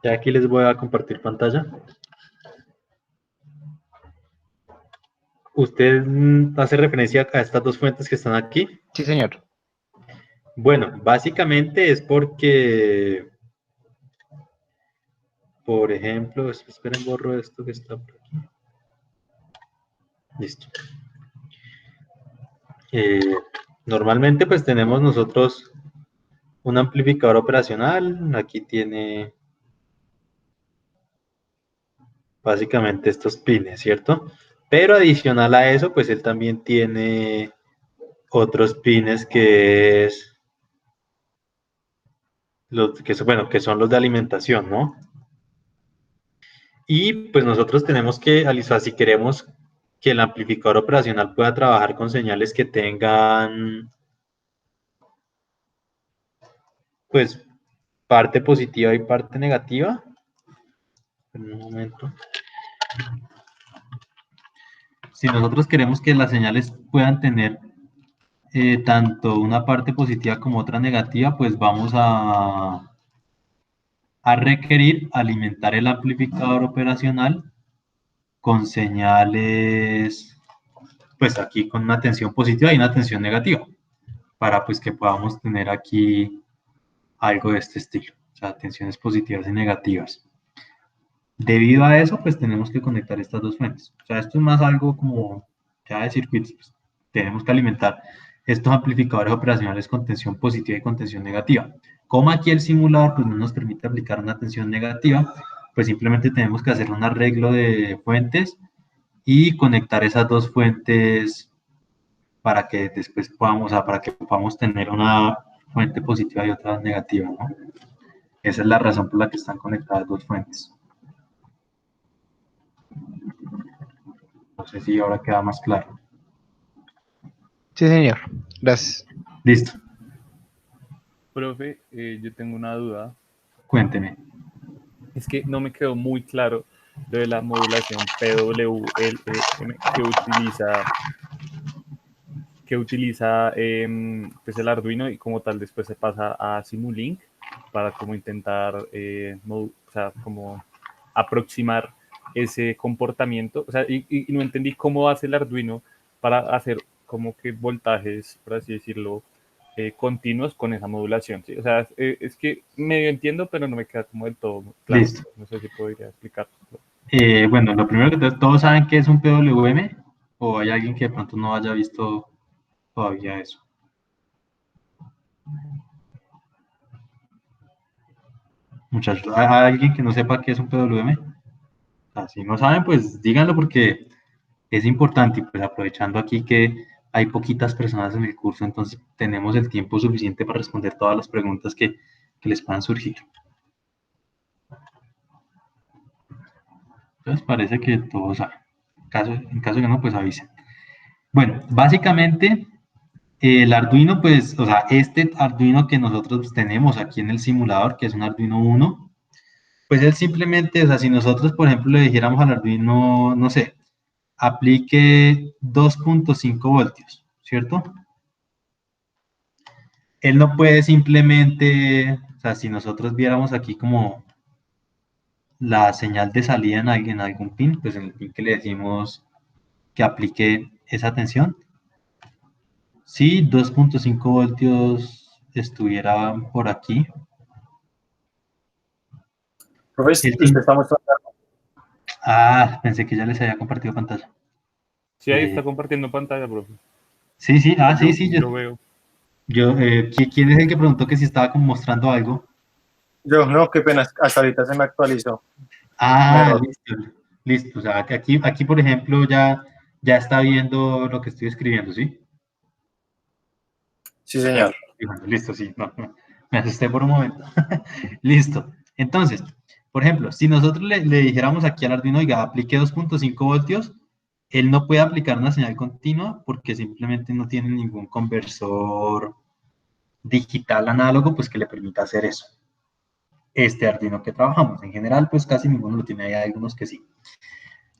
Ya aquí les voy a compartir pantalla. ¿Usted hace referencia a estas dos fuentes que están aquí? Sí, señor. Bueno, básicamente es porque, por ejemplo, esperen, borro esto que está por aquí. Listo. Normalmente pues tenemos nosotros un amplificador operacional. Aquí tiene básicamente estos pines, ¿cierto? Pero adicional a eso, pues él también tiene otros pines que es bueno, que son los de alimentación, ¿no? Y pues nosotros tenemos que, si queremos que el amplificador operacional pueda trabajar con señales que tengan, pues, parte positiva y parte negativa. En un momento. Si nosotros queremos que las señales puedan tener tanto una parte positiva como otra negativa, pues vamos a requerir alimentar el amplificador operacional con señales, pues aquí con una tensión positiva y una tensión negativa, para pues que podamos tener aquí algo de este estilo, o sea, tensiones positivas y negativas. Debido a eso, pues tenemos que conectar estas dos fuentes. O sea, esto es más algo como ya de circuitos, pues, tenemos que alimentar estos amplificadores operacionales con tensión positiva y con tensión negativa. Como aquí el simulador pues, no nos permite aplicar una tensión negativa, pues simplemente tenemos que hacer un arreglo de fuentes y conectar esas dos fuentes para que después para que podamos tener una fuente positiva y otra negativa, ¿no? Esa es la razón por la que están conectadas dos fuentes. No sé si ahora queda más claro. Sí, señor. Gracias. Listo, Profe, yo tengo una duda. cuénteme. Es que no me quedó muy claro lo de la modulación PWLM que utiliza pues el Arduino y como tal después se pasa a Simulink para como intentar o sea, como aproximar ese comportamiento. O sea, y no entendí cómo hace el Arduino para hacer como que voltajes, por así decirlo, continuos con esa modulación. ¿Sí? O sea, es que medio entiendo, pero no me queda como del todo claro. Listo. No sé si podría explicarlo. Bueno, lo primero que todos saben que es un PWM, o hay alguien que de pronto no haya visto todavía eso. Muchachos, ¿hay alguien que no sepa qué es un PWM? O sea, si no saben, pues díganlo porque es importante, y pues aprovechando aquí que hay poquitas personas en el curso, entonces tenemos el tiempo suficiente para responder todas las preguntas que les puedan surgir. Entonces parece que todos saben. En caso que no, pues avisen. Bueno, básicamente el Arduino, pues, o sea, este Arduino que nosotros tenemos aquí en el simulador, que es un Arduino 1, pues él simplemente, o sea, si nosotros, por ejemplo, le dijéramos al Arduino, no sé, aplique 2.5 voltios, ¿cierto? Él no puede simplemente, o sea, si nosotros viéramos aquí como la señal de salida en algún pin, pues en el pin que le decimos que aplique esa tensión, si 2.5 voltios estuviera por aquí. Profe, usted está mostrando. Ah, pensé que ya les había compartido pantalla. Sí, ahí está compartiendo pantalla, profe. Sí, sí, sí. Yo veo. ¿Quién es el que preguntó que si estaba como mostrando algo? Yo, no, qué pena, hasta ahorita se me actualizó. Ah, listo. O sea, aquí por ejemplo, ya está viendo lo que estoy escribiendo, ¿sí? Sí, señor. Listo, sí. No, me asusté por un momento. Listo. Entonces, por ejemplo, si nosotros le dijéramos aquí al Arduino, oiga, aplique 2.5 voltios, él no puede aplicar una señal continua porque simplemente no tiene ningún conversor digital análogo, pues que le permita hacer eso. Este Arduino que trabajamos. En general, pues casi ninguno lo tiene, hay algunos que sí.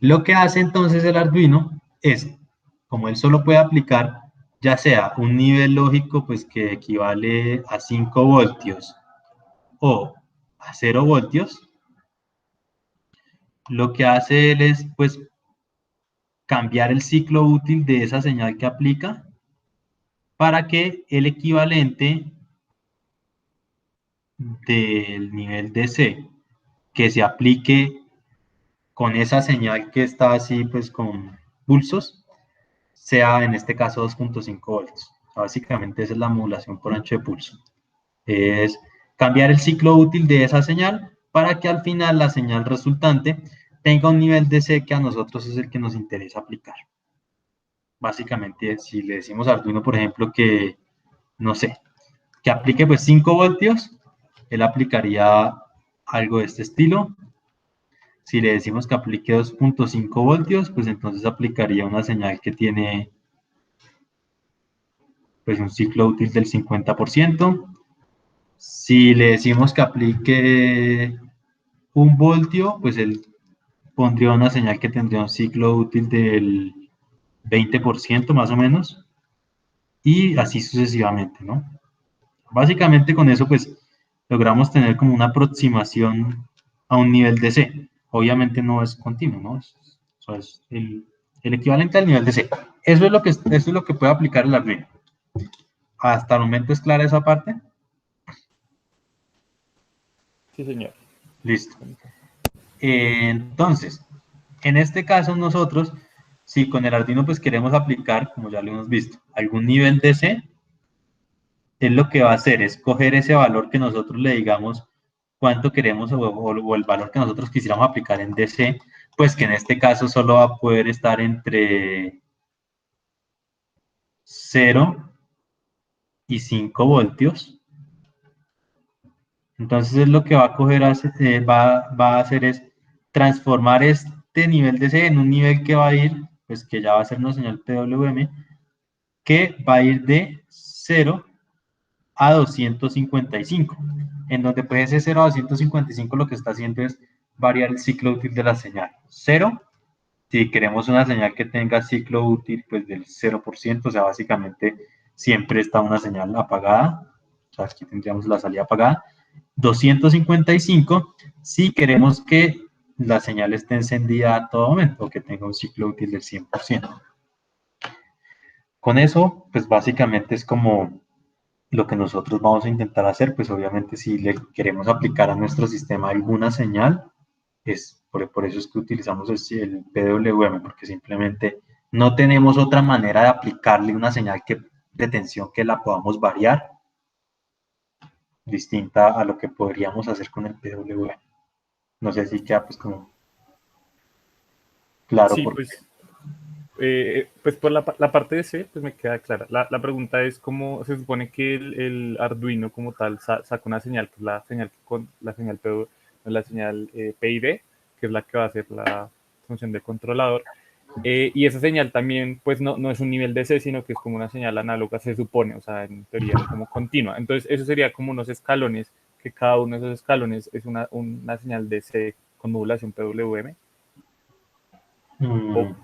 Lo que hace entonces el Arduino es, como él solo puede aplicar ya sea un nivel lógico pues que equivale a 5 voltios o a 0 voltios, lo que hace él es, pues, cambiar el ciclo útil de esa señal que aplica para que el equivalente del nivel de C que se aplique con esa señal que está así, pues, con pulsos, sea en este caso 2.5 voltios. Básicamente esa es la modulación por ancho de pulso. Es cambiar el ciclo útil de esa señal para que al final la señal resultante tenga un nivel de C que a nosotros es el que nos interesa aplicar. Básicamente, si le decimos a Arduino, por ejemplo, que, no sé, que aplique pues 5 voltios, él aplicaría algo de este estilo. Si le decimos que aplique 2.5 voltios, pues entonces aplicaría una señal que tiene pues un ciclo útil del 50%. Si le decimos que aplique 1 voltio, pues él pondría una señal que tendría un ciclo útil del 20% más o menos, y así sucesivamente, ¿no? Básicamente con eso pues logramos tener como una aproximación a un nivel de C. Obviamente no es continuo, ¿no? Eso es el equivalente al nivel de C. Eso es lo que puede aplicar el Arduino. ¿Hasta el momento es clara esa parte? Sí, señor. Listo. Entonces, en este caso nosotros, si con el Arduino pues queremos aplicar, como ya lo hemos visto, algún nivel de C, él lo que va a hacer es coger ese valor que nosotros le digamos cuánto queremos o el valor que nosotros quisiéramos aplicar en DC, pues que en este caso solo va a poder estar entre 0 y 5 voltios. Entonces lo que va a coger, va a hacer es transformar este nivel de C en un nivel que va a ir, pues que ya va a ser una señal PWM, que va a ir de 0 a 255, en donde pues ese 0 a 255 lo que está haciendo es variar el ciclo útil de la señal. 0, si queremos una señal que tenga ciclo útil pues del 0%, o sea, básicamente siempre está una señal apagada, o sea, aquí tendríamos la salida apagada. 255, si queremos que la señal esté encendida a todo momento, o que tenga un ciclo útil del 100%. Con eso, pues básicamente es como lo que nosotros vamos a intentar hacer, pues obviamente si le queremos aplicar a nuestro sistema alguna señal, es por eso es que utilizamos el PWM, porque simplemente no tenemos otra manera de aplicarle una señal de tensión que la podamos variar, distinta a lo que podríamos hacer con el PWM. No sé si queda pues como claro Sí, por qué. pues por la parte de C, pues me queda clara. La pregunta es cómo se supone que el Arduino como tal saca una señal, que es la señal, la señal, la señal PID, que es la que va a hacer la función de controlador. Y esa señal también, pues no es un nivel de C, sino que es como una señal análoga, se supone, o sea, en teoría es como continua. Entonces, eso sería como unos escalones, que cada uno de esos escalones es una señal de C con modulación PWM. O,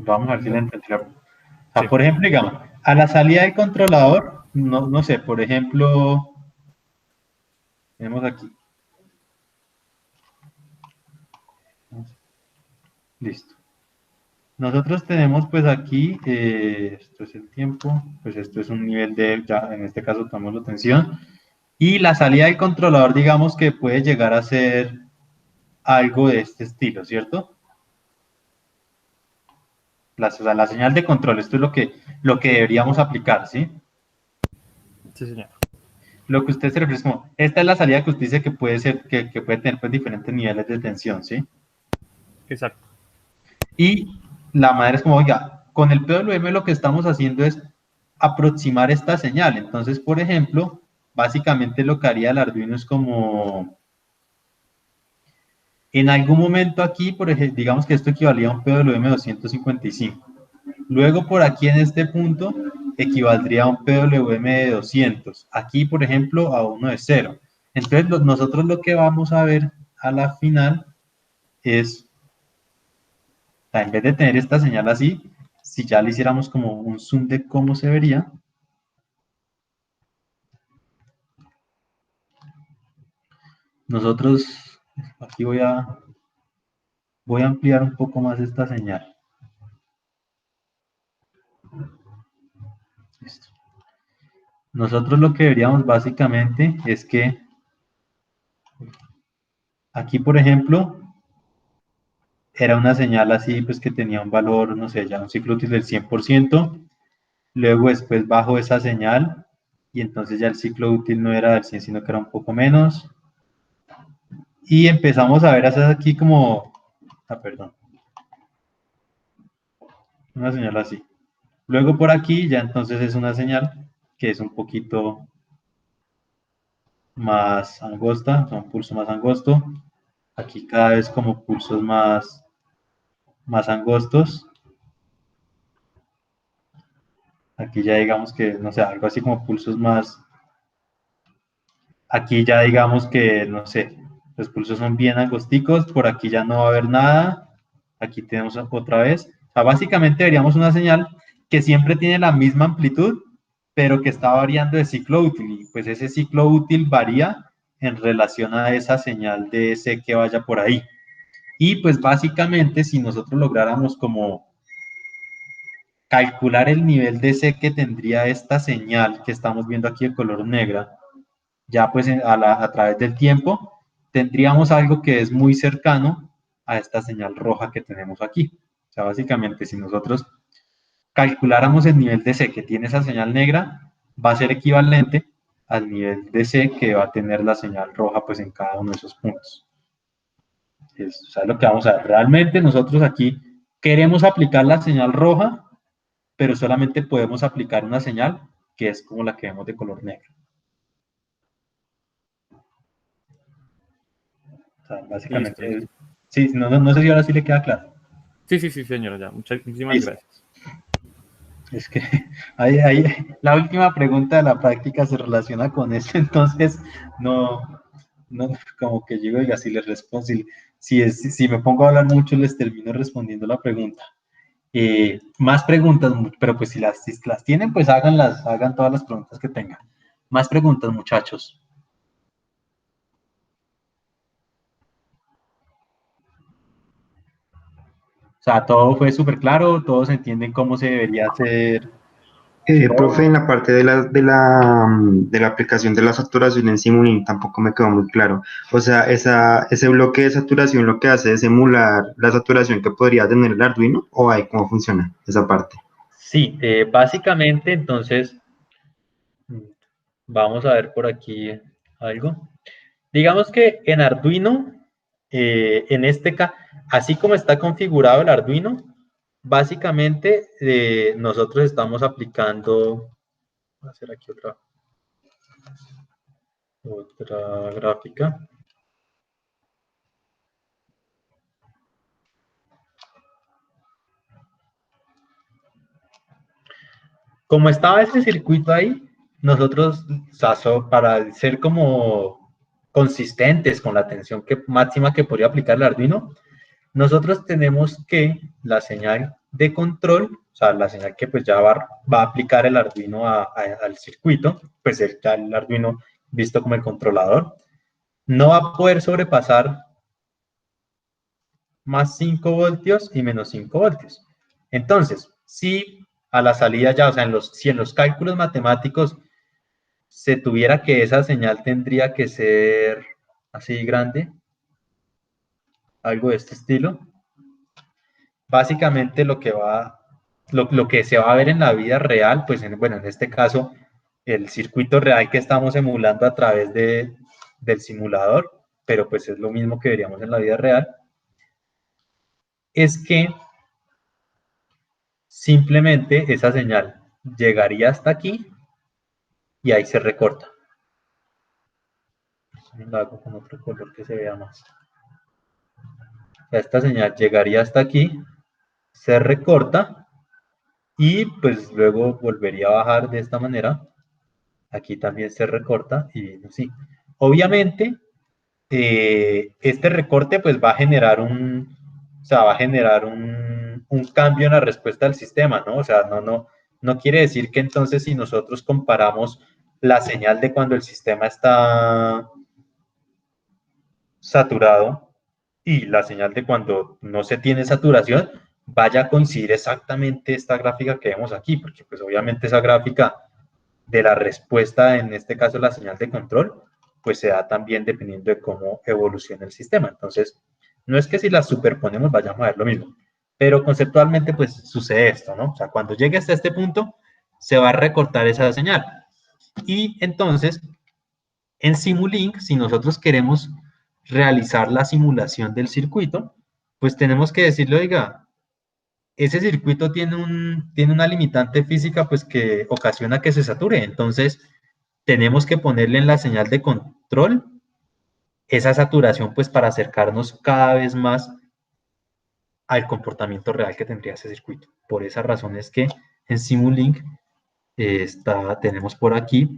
Vamos a ver si la no, entendí. sí, Por ejemplo, digamos, a la salida del controlador, no sé, por ejemplo, tenemos aquí. Listo. Nosotros tenemos pues aquí, esto es el tiempo, pues esto es un nivel de, ya en este caso tomamos la tensión, y la salida del controlador digamos que puede llegar a ser algo de este estilo, ¿cierto? O sea, la señal de control, esto es lo que deberíamos aplicar, ¿sí? sí, señor. Lo que usted se refiere es como, esta es la salida que usted dice que puede ser, que puede tener pues diferentes niveles de tensión, ¿sí? Exacto. Y la madre es como, oiga, con el PWM lo que estamos haciendo es aproximar esta señal. Entonces, por ejemplo, básicamente lo que haría el Arduino es como, en algún momento aquí, por ejemplo, digamos que esto equivalía a un PWM 255. Luego por aquí en este punto equivaldría a un PWM de 200. Aquí, por ejemplo, a uno de 0. Entonces, nosotros lo que vamos a ver a la final es, o sea, en vez de tener esta señal así, si ya le hiciéramos como un zoom de cómo se vería, nosotros, aquí voy a Voy a ampliar un poco más esta señal. Listo. Nosotros lo que veríamos básicamente es que aquí, por ejemplo, era una señal así, pues que tenía un valor, no sé, ya un ciclo útil del 100%, luego después bajo esa señal, y entonces ya el ciclo útil no era del 100, sino que era un poco menos, y empezamos a ver esas aquí como, perdón, una señal así. Luego por aquí ya entonces es una señal que es un poquito más angosta, un pulso más angosto, aquí cada vez como pulsos más angostos. Aquí ya digamos que, no sé, algo así como pulsos más. Aquí ya digamos que, no sé, los pulsos son bien angosticos, por aquí ya no va a haber nada. Aquí tenemos otra vez. O sea, básicamente veríamos una señal que siempre tiene la misma amplitud, pero que está variando de ciclo útil. Y pues ese ciclo útil varía en relación a esa señal de C que vaya por ahí. Y pues básicamente si nosotros lográramos como calcular el nivel de C que tendría esta señal que estamos viendo aquí de color negra, ya pues a través del tiempo, tendríamos algo que es muy cercano a esta señal roja que tenemos aquí. O sea, básicamente si nosotros calculáramos el nivel de C que tiene esa señal negra, va a ser equivalente al nivel de C que va a tener la señal roja pues en cada uno de esos puntos. O sea, lo que vamos a ver. Realmente nosotros aquí queremos aplicar la señal roja, pero solamente podemos aplicar una señal que es como la que vemos de color negro. O sea, Listo, básicamente, listo. sí, no sé si ahora sí le queda claro. Sí, sí, sí, señora, ya. Muchísimas Listo. gracias. Es que la última pregunta de la práctica se relaciona con esto, entonces no como que llego y así les respondo, si me pongo a hablar mucho les termino respondiendo la pregunta. Más preguntas, pero pues si las tienen, pues hagan todas las preguntas que tengan. Más preguntas, muchachos. O sea, todo fue súper claro, todos entienden cómo se debería hacer. Profe, en la parte de la aplicación de la saturación en Simulink tampoco me quedó muy claro. O sea, ese bloque de saturación lo que hace es emular la saturación que podría tener el Arduino, o ahí cómo funciona esa parte. Sí, básicamente, entonces, vamos a ver por aquí algo. Digamos que en Arduino, en este caso, así como está configurado el Arduino, básicamente nosotros estamos aplicando, voy a hacer aquí otra gráfica. Como estaba ese circuito ahí, nosotros, para ser como consistentes con la tensión máxima que podría aplicar el Arduino, nosotros tenemos que la señal de control, o sea, la señal que pues ya va a aplicar el Arduino al circuito, pues el Arduino visto como el controlador, no va a poder sobrepasar más 5 voltios y menos 5 voltios. Entonces, si a la salida ya, o sea, si en los cálculos matemáticos se tuviera que esa señal tendría que ser así grande, algo de este estilo, básicamente lo que se va a ver en la vida real, pues bueno, en este caso, el circuito real que estamos emulando a través del simulador, pero pues es lo mismo que veríamos en la vida real, es que simplemente esa señal llegaría hasta aquí y ahí se recorta. Lo hago con otro color que se vea más. Esta señal llegaría hasta aquí, se recorta y pues luego volvería a bajar de esta manera. Aquí también se recorta y así. Obviamente, este recorte pues va a generar un cambio en la respuesta del sistema, ¿no? O sea, no quiere decir que entonces si nosotros comparamos la señal de cuando el sistema está saturado y la señal de cuando no se tiene saturación vaya a coincidir exactamente esta gráfica que vemos aquí, porque pues obviamente esa gráfica de la respuesta, en este caso la señal de control, pues se da también dependiendo de cómo evoluciona el sistema. Entonces, no es que si las superponemos vayamos a ver lo mismo, pero conceptualmente pues sucede esto, ¿no? O sea, cuando llegue hasta este punto, se va a recortar esa señal. Y entonces, en Simulink, si nosotros queremos realizar la simulación del circuito, pues tenemos que decirle, oiga, ese circuito tiene una limitante física pues que ocasiona que se sature. Entonces, tenemos que ponerle en la señal de control esa saturación pues para acercarnos cada vez más al comportamiento real que tendría ese circuito. Por esa razón es que en Simulink tenemos por aquí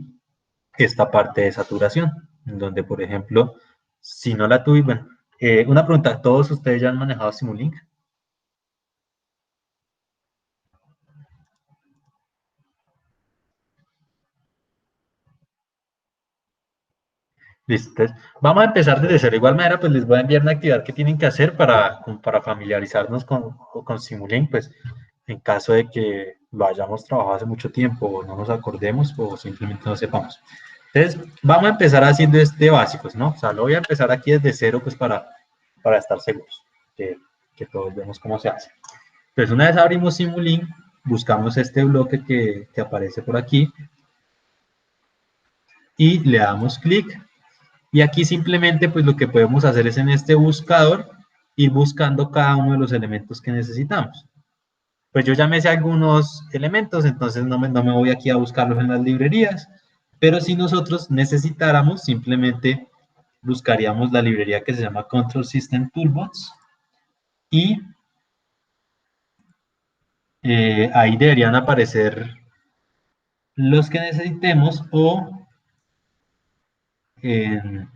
esta parte de saturación, donde por ejemplo, si no la tuve, bueno, una pregunta, ¿todos ustedes ya han manejado Simulink? Listo, entonces, vamos a empezar desde cero. De igual manera, pues les voy a enviar una actividad que tienen que hacer para familiarizarnos con Simulink, pues en caso de que lo hayamos trabajado hace mucho tiempo o no nos acordemos o simplemente no sepamos. Entonces, vamos a empezar haciendo básicos, ¿no? O sea, lo voy a empezar aquí desde cero, pues para estar seguros que todos vemos cómo se hace. Entonces, una vez abrimos Simulink, buscamos este bloque que aparece por aquí y le damos clic. Y aquí simplemente pues lo que podemos hacer es en este buscador ir buscando cada uno de los elementos que necesitamos. Pues yo ya me sé algunos elementos, entonces no me voy aquí a buscarlos en las librerías, pero si nosotros necesitáramos, simplemente buscaríamos la librería que se llama Control System Toolbox y ahí deberían aparecer los que necesitemos o en...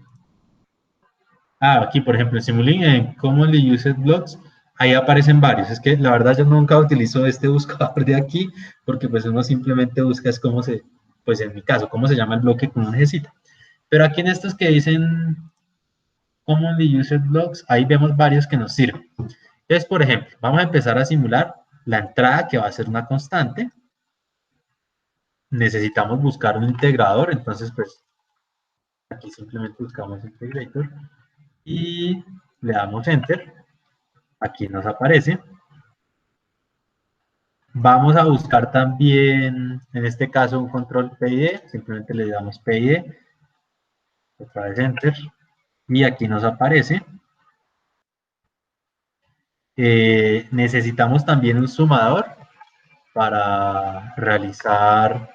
aquí por ejemplo en Simulink, en Commonly Used Blocks, ahí aparecen varios. Es que la verdad yo nunca utilizo este buscador de aquí, porque pues uno simplemente busca es cómo pues en mi caso, cómo se llama el bloque que uno necesita. Pero aquí en estos que dicen Commonly Used Blocks, ahí vemos varios que nos sirven. Entonces, por ejemplo, vamos a empezar a simular la entrada que va a ser una constante. Necesitamos buscar un integrador, entonces pues aquí simplemente buscamos integrator y le damos enter. Aquí nos aparece. Vamos a buscar también, en este caso, un control PID. Simplemente le damos PID. Otra vez enter. Y aquí nos aparece. Necesitamos también un sumador para realizar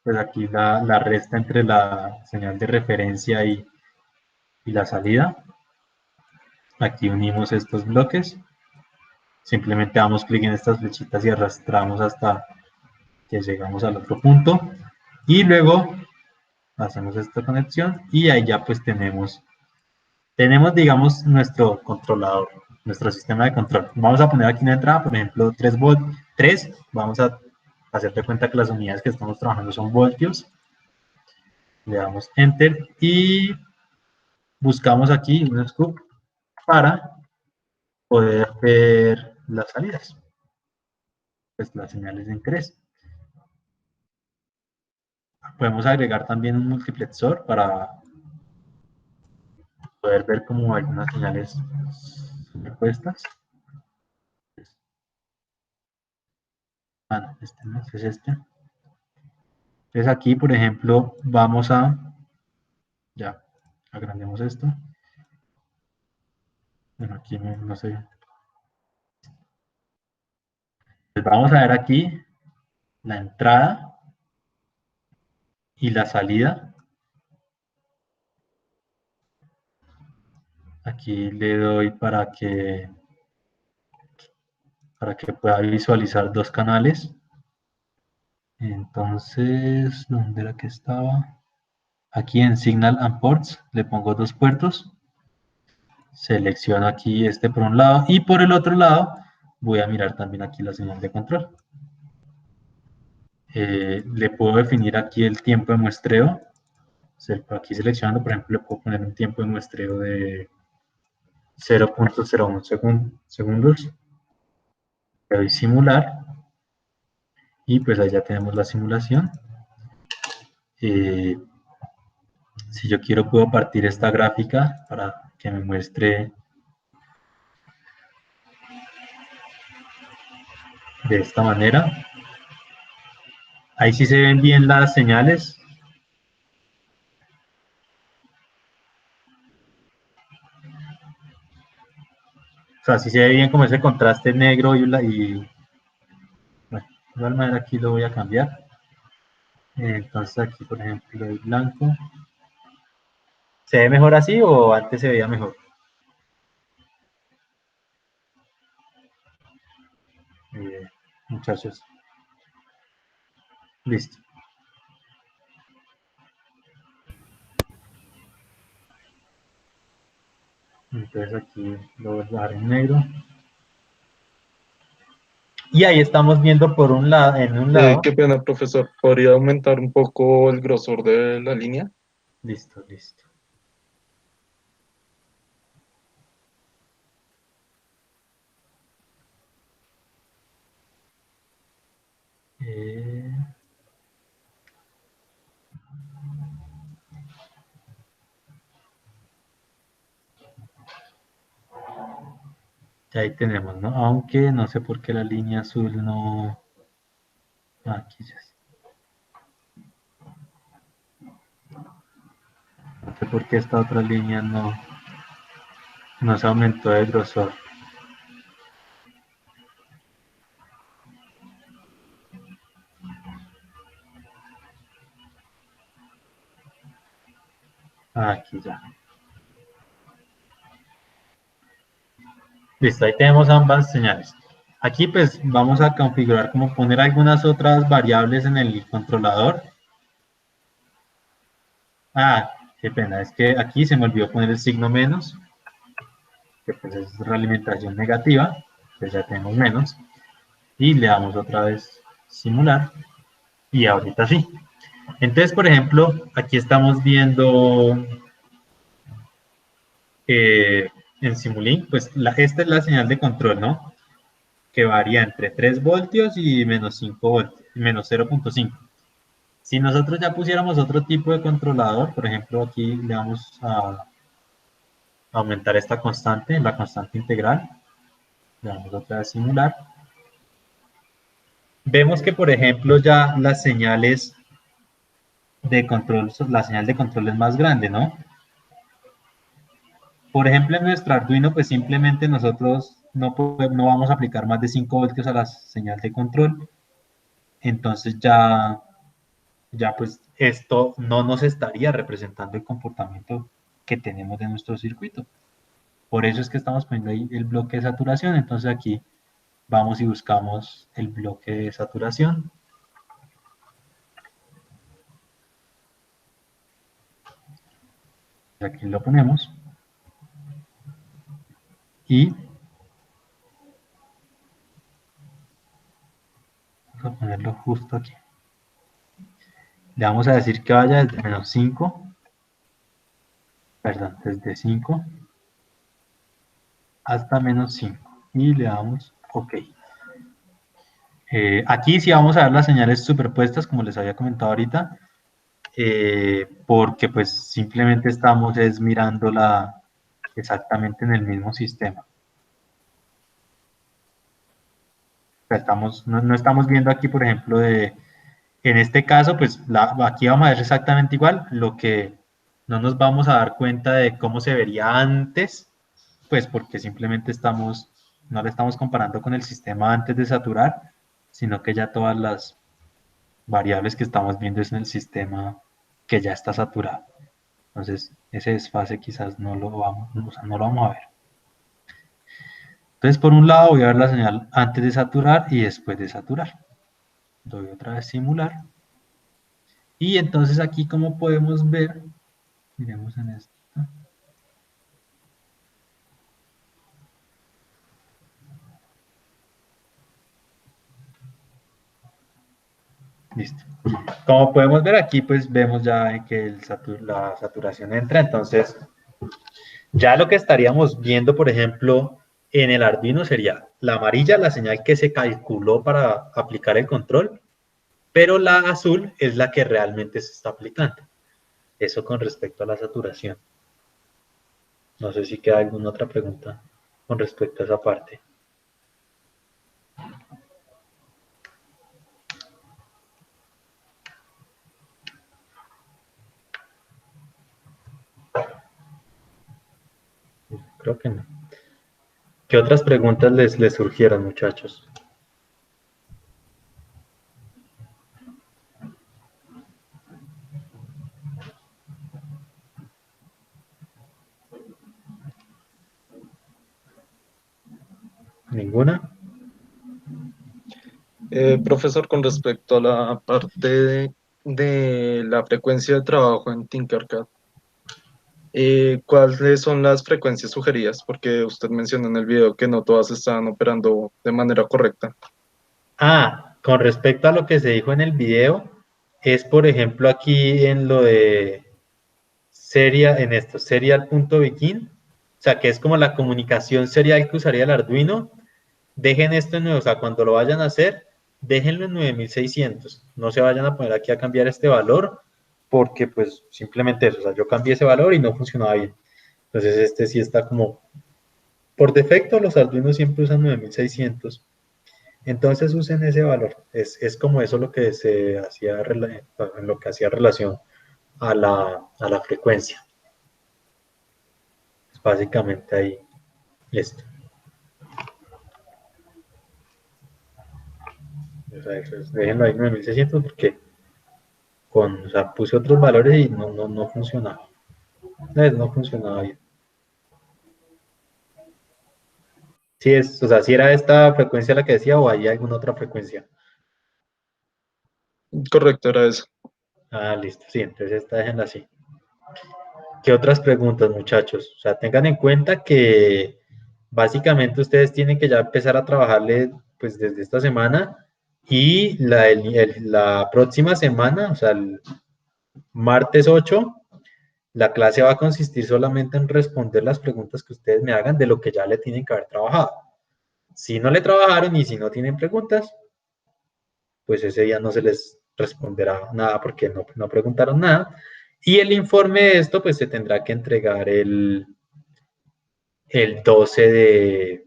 pues aquí la resta entre la señal de referencia y la salida. Aquí unimos estos bloques. Simplemente damos clic en estas flechitas y arrastramos hasta que llegamos al otro punto. Y luego hacemos esta conexión y ahí ya pues tenemos digamos nuestro controlador, nuestro sistema de control. Vamos a poner aquí una entrada, por ejemplo 3 voltios, 3, vamos a hacer de cuenta que las unidades que estamos trabajando son voltios. Le damos enter y buscamos aquí un scoop para poder ver las salidas, pues las señales de interés. Podemos agregar también un multiplexor para poder ver como algunas señales superpuestas. No, este no es este. Entonces aquí, por ejemplo, vamos a, ya, agrandemos esto. Bueno, aquí no sé. Pues vamos a ver aquí la entrada y la salida. Aquí le doy para que pueda visualizar dos canales. Entonces, ¿dónde era que estaba? Aquí en Signal and Ports le pongo dos puertos. Selecciono aquí este por un lado y por el otro lado voy a mirar también aquí la señal de control. Le puedo definir aquí el tiempo de muestreo. Aquí seleccionando, por ejemplo, le puedo poner un tiempo de muestreo de 0.01 segundos. Le doy simular. Y pues ahí ya tenemos la simulación. Si yo quiero puedo partir esta gráfica para que me muestre de esta manera. Ahí sí se ven bien las señales. O sea, sí se ve bien como ese contraste negro y bueno, de igual manera aquí lo voy a cambiar. Entonces aquí, por ejemplo, el blanco. ¿Se ve mejor así o antes se veía mejor? Muchachos. Listo. Entonces aquí lo voy a dejar en negro. Y ahí estamos viendo por un lado, en un lado. Qué pena, profesor. ¿Podría aumentar un poco el grosor de la línea? Listo, listo. Ya ahí tenemos, ¿no? Aunque no sé por qué la línea azul no... Aquí ya está. No sé por qué esta otra línea no se aumentó de grosor. Aquí ya. Listo, ahí tenemos ambas señales. Aquí pues vamos a configurar como poner algunas otras variables en el controlador. Qué pena, es que aquí se me olvidó poner el signo menos, que pues es realimentación negativa, pues ya tenemos menos. Y le damos otra vez simular, y ahorita sí. Entonces, por ejemplo, aquí estamos viendo en Simulink, pues esta es la señal de control, ¿no? Que varía entre 3 voltios y menos 5 voltios, menos 0.5. Si nosotros ya pusiéramos otro tipo de controlador, por ejemplo, aquí le vamos a aumentar esta constante, la constante integral, le damos otra vez simular. Vemos que, por ejemplo, ya las señales de control, la señal de control es más grande, ¿no? Por ejemplo, en nuestro Arduino, pues simplemente nosotros no vamos a aplicar más de 5 voltios a la señal de control. Entonces ya pues esto no nos estaría representando el comportamiento que tenemos de nuestro circuito. Por eso es que estamos poniendo ahí el bloque de saturación. Entonces aquí vamos y buscamos el bloque de saturación. Aquí lo ponemos. Y vamos a ponerlo justo aquí. Le vamos a decir que vaya desde menos 5. Perdón, desde 5 hasta menos 5. Y le damos OK. Aquí sí vamos a ver las señales superpuestas, como les había comentado ahorita, porque pues simplemente estamos mirándola exactamente en el mismo sistema. O sea, no estamos viendo aquí, por ejemplo, en este caso, pues aquí vamos a ver exactamente igual, lo que no nos vamos a dar cuenta de cómo se vería antes, pues porque simplemente no le estamos comparando con el sistema antes de saturar, sino que ya todas las variables que estamos viendo es en el sistema que ya está saturado. Entonces, ese desfase quizás no lo vamos a ver. Entonces, por un lado voy a ver la señal antes de saturar y después de saturar. Doy otra vez simular. Y entonces aquí, como podemos ver, miremos en esto. Listo. Como podemos ver aquí, pues vemos ya que la saturación entra. Entonces, Ya lo que estaríamos viendo, por ejemplo, en el Arduino sería la amarilla, la señal que se calculó para aplicar el control, pero la azul es la que realmente se está aplicando. Eso con respecto a la saturación. No sé si queda alguna otra pregunta con respecto a esa parte. Creo que no. ¿Qué otras preguntas les surgieron, muchachos? ¿Ninguna? Profesor, con respecto a la parte de la frecuencia de trabajo en Tinkercad, ¿cuáles son las frecuencias sugeridas? Porque usted mencionó en el video que no todas estaban operando de manera correcta. Con respecto a lo que se dijo en el video, es por ejemplo aquí en lo de serial.begin, o sea, que es como la comunicación serial que usaría el Arduino. Dejen esto en 9, o sea, cuando lo vayan a hacer, déjenlo en 9600. No se vayan a poner aquí a cambiar este valor, porque pues simplemente eso, o sea, yo cambié ese valor y no funcionaba bien. Entonces este sí está como, por defecto los Arduinos siempre usan 9600. Entonces usen ese valor. Es como eso lo que se hacía, lo que hacía relación a la frecuencia. Es básicamente ahí esto. O sea, déjenlo ahí 9600 porque o sea, puse otros valores y no funcionaba. No funcionaba bien. O sea, si era esta frecuencia la que decía o hay alguna otra frecuencia. Correcto, era eso. Listo, sí, entonces esta déjenla así. ¿Qué otras preguntas, muchachos? O sea, tengan en cuenta que básicamente ustedes tienen que ya empezar a trabajarle pues desde esta semana y la próxima semana, o sea, el martes 8, la clase va a consistir solamente en responder las preguntas que ustedes me hagan de lo que ya le tienen que haber trabajado. Si no le trabajaron y si no tienen preguntas, pues ese día no se les responderá nada porque no preguntaron nada. Y el informe de esto, pues se tendrá que entregar el 12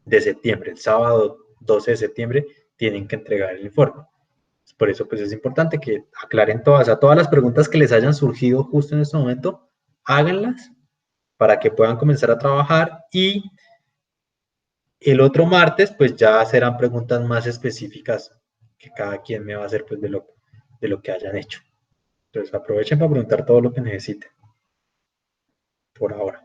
de septiembre, el sábado 12 de septiembre, tienen que entregar el informe. Por eso, pues es importante que aclaren todas las preguntas que les hayan surgido justo en este momento, háganlas para que puedan comenzar a trabajar y el otro martes, pues ya serán preguntas más específicas que cada quien me va a hacer pues de lo que hayan hecho. Entonces aprovechen para preguntar todo lo que necesiten por ahora.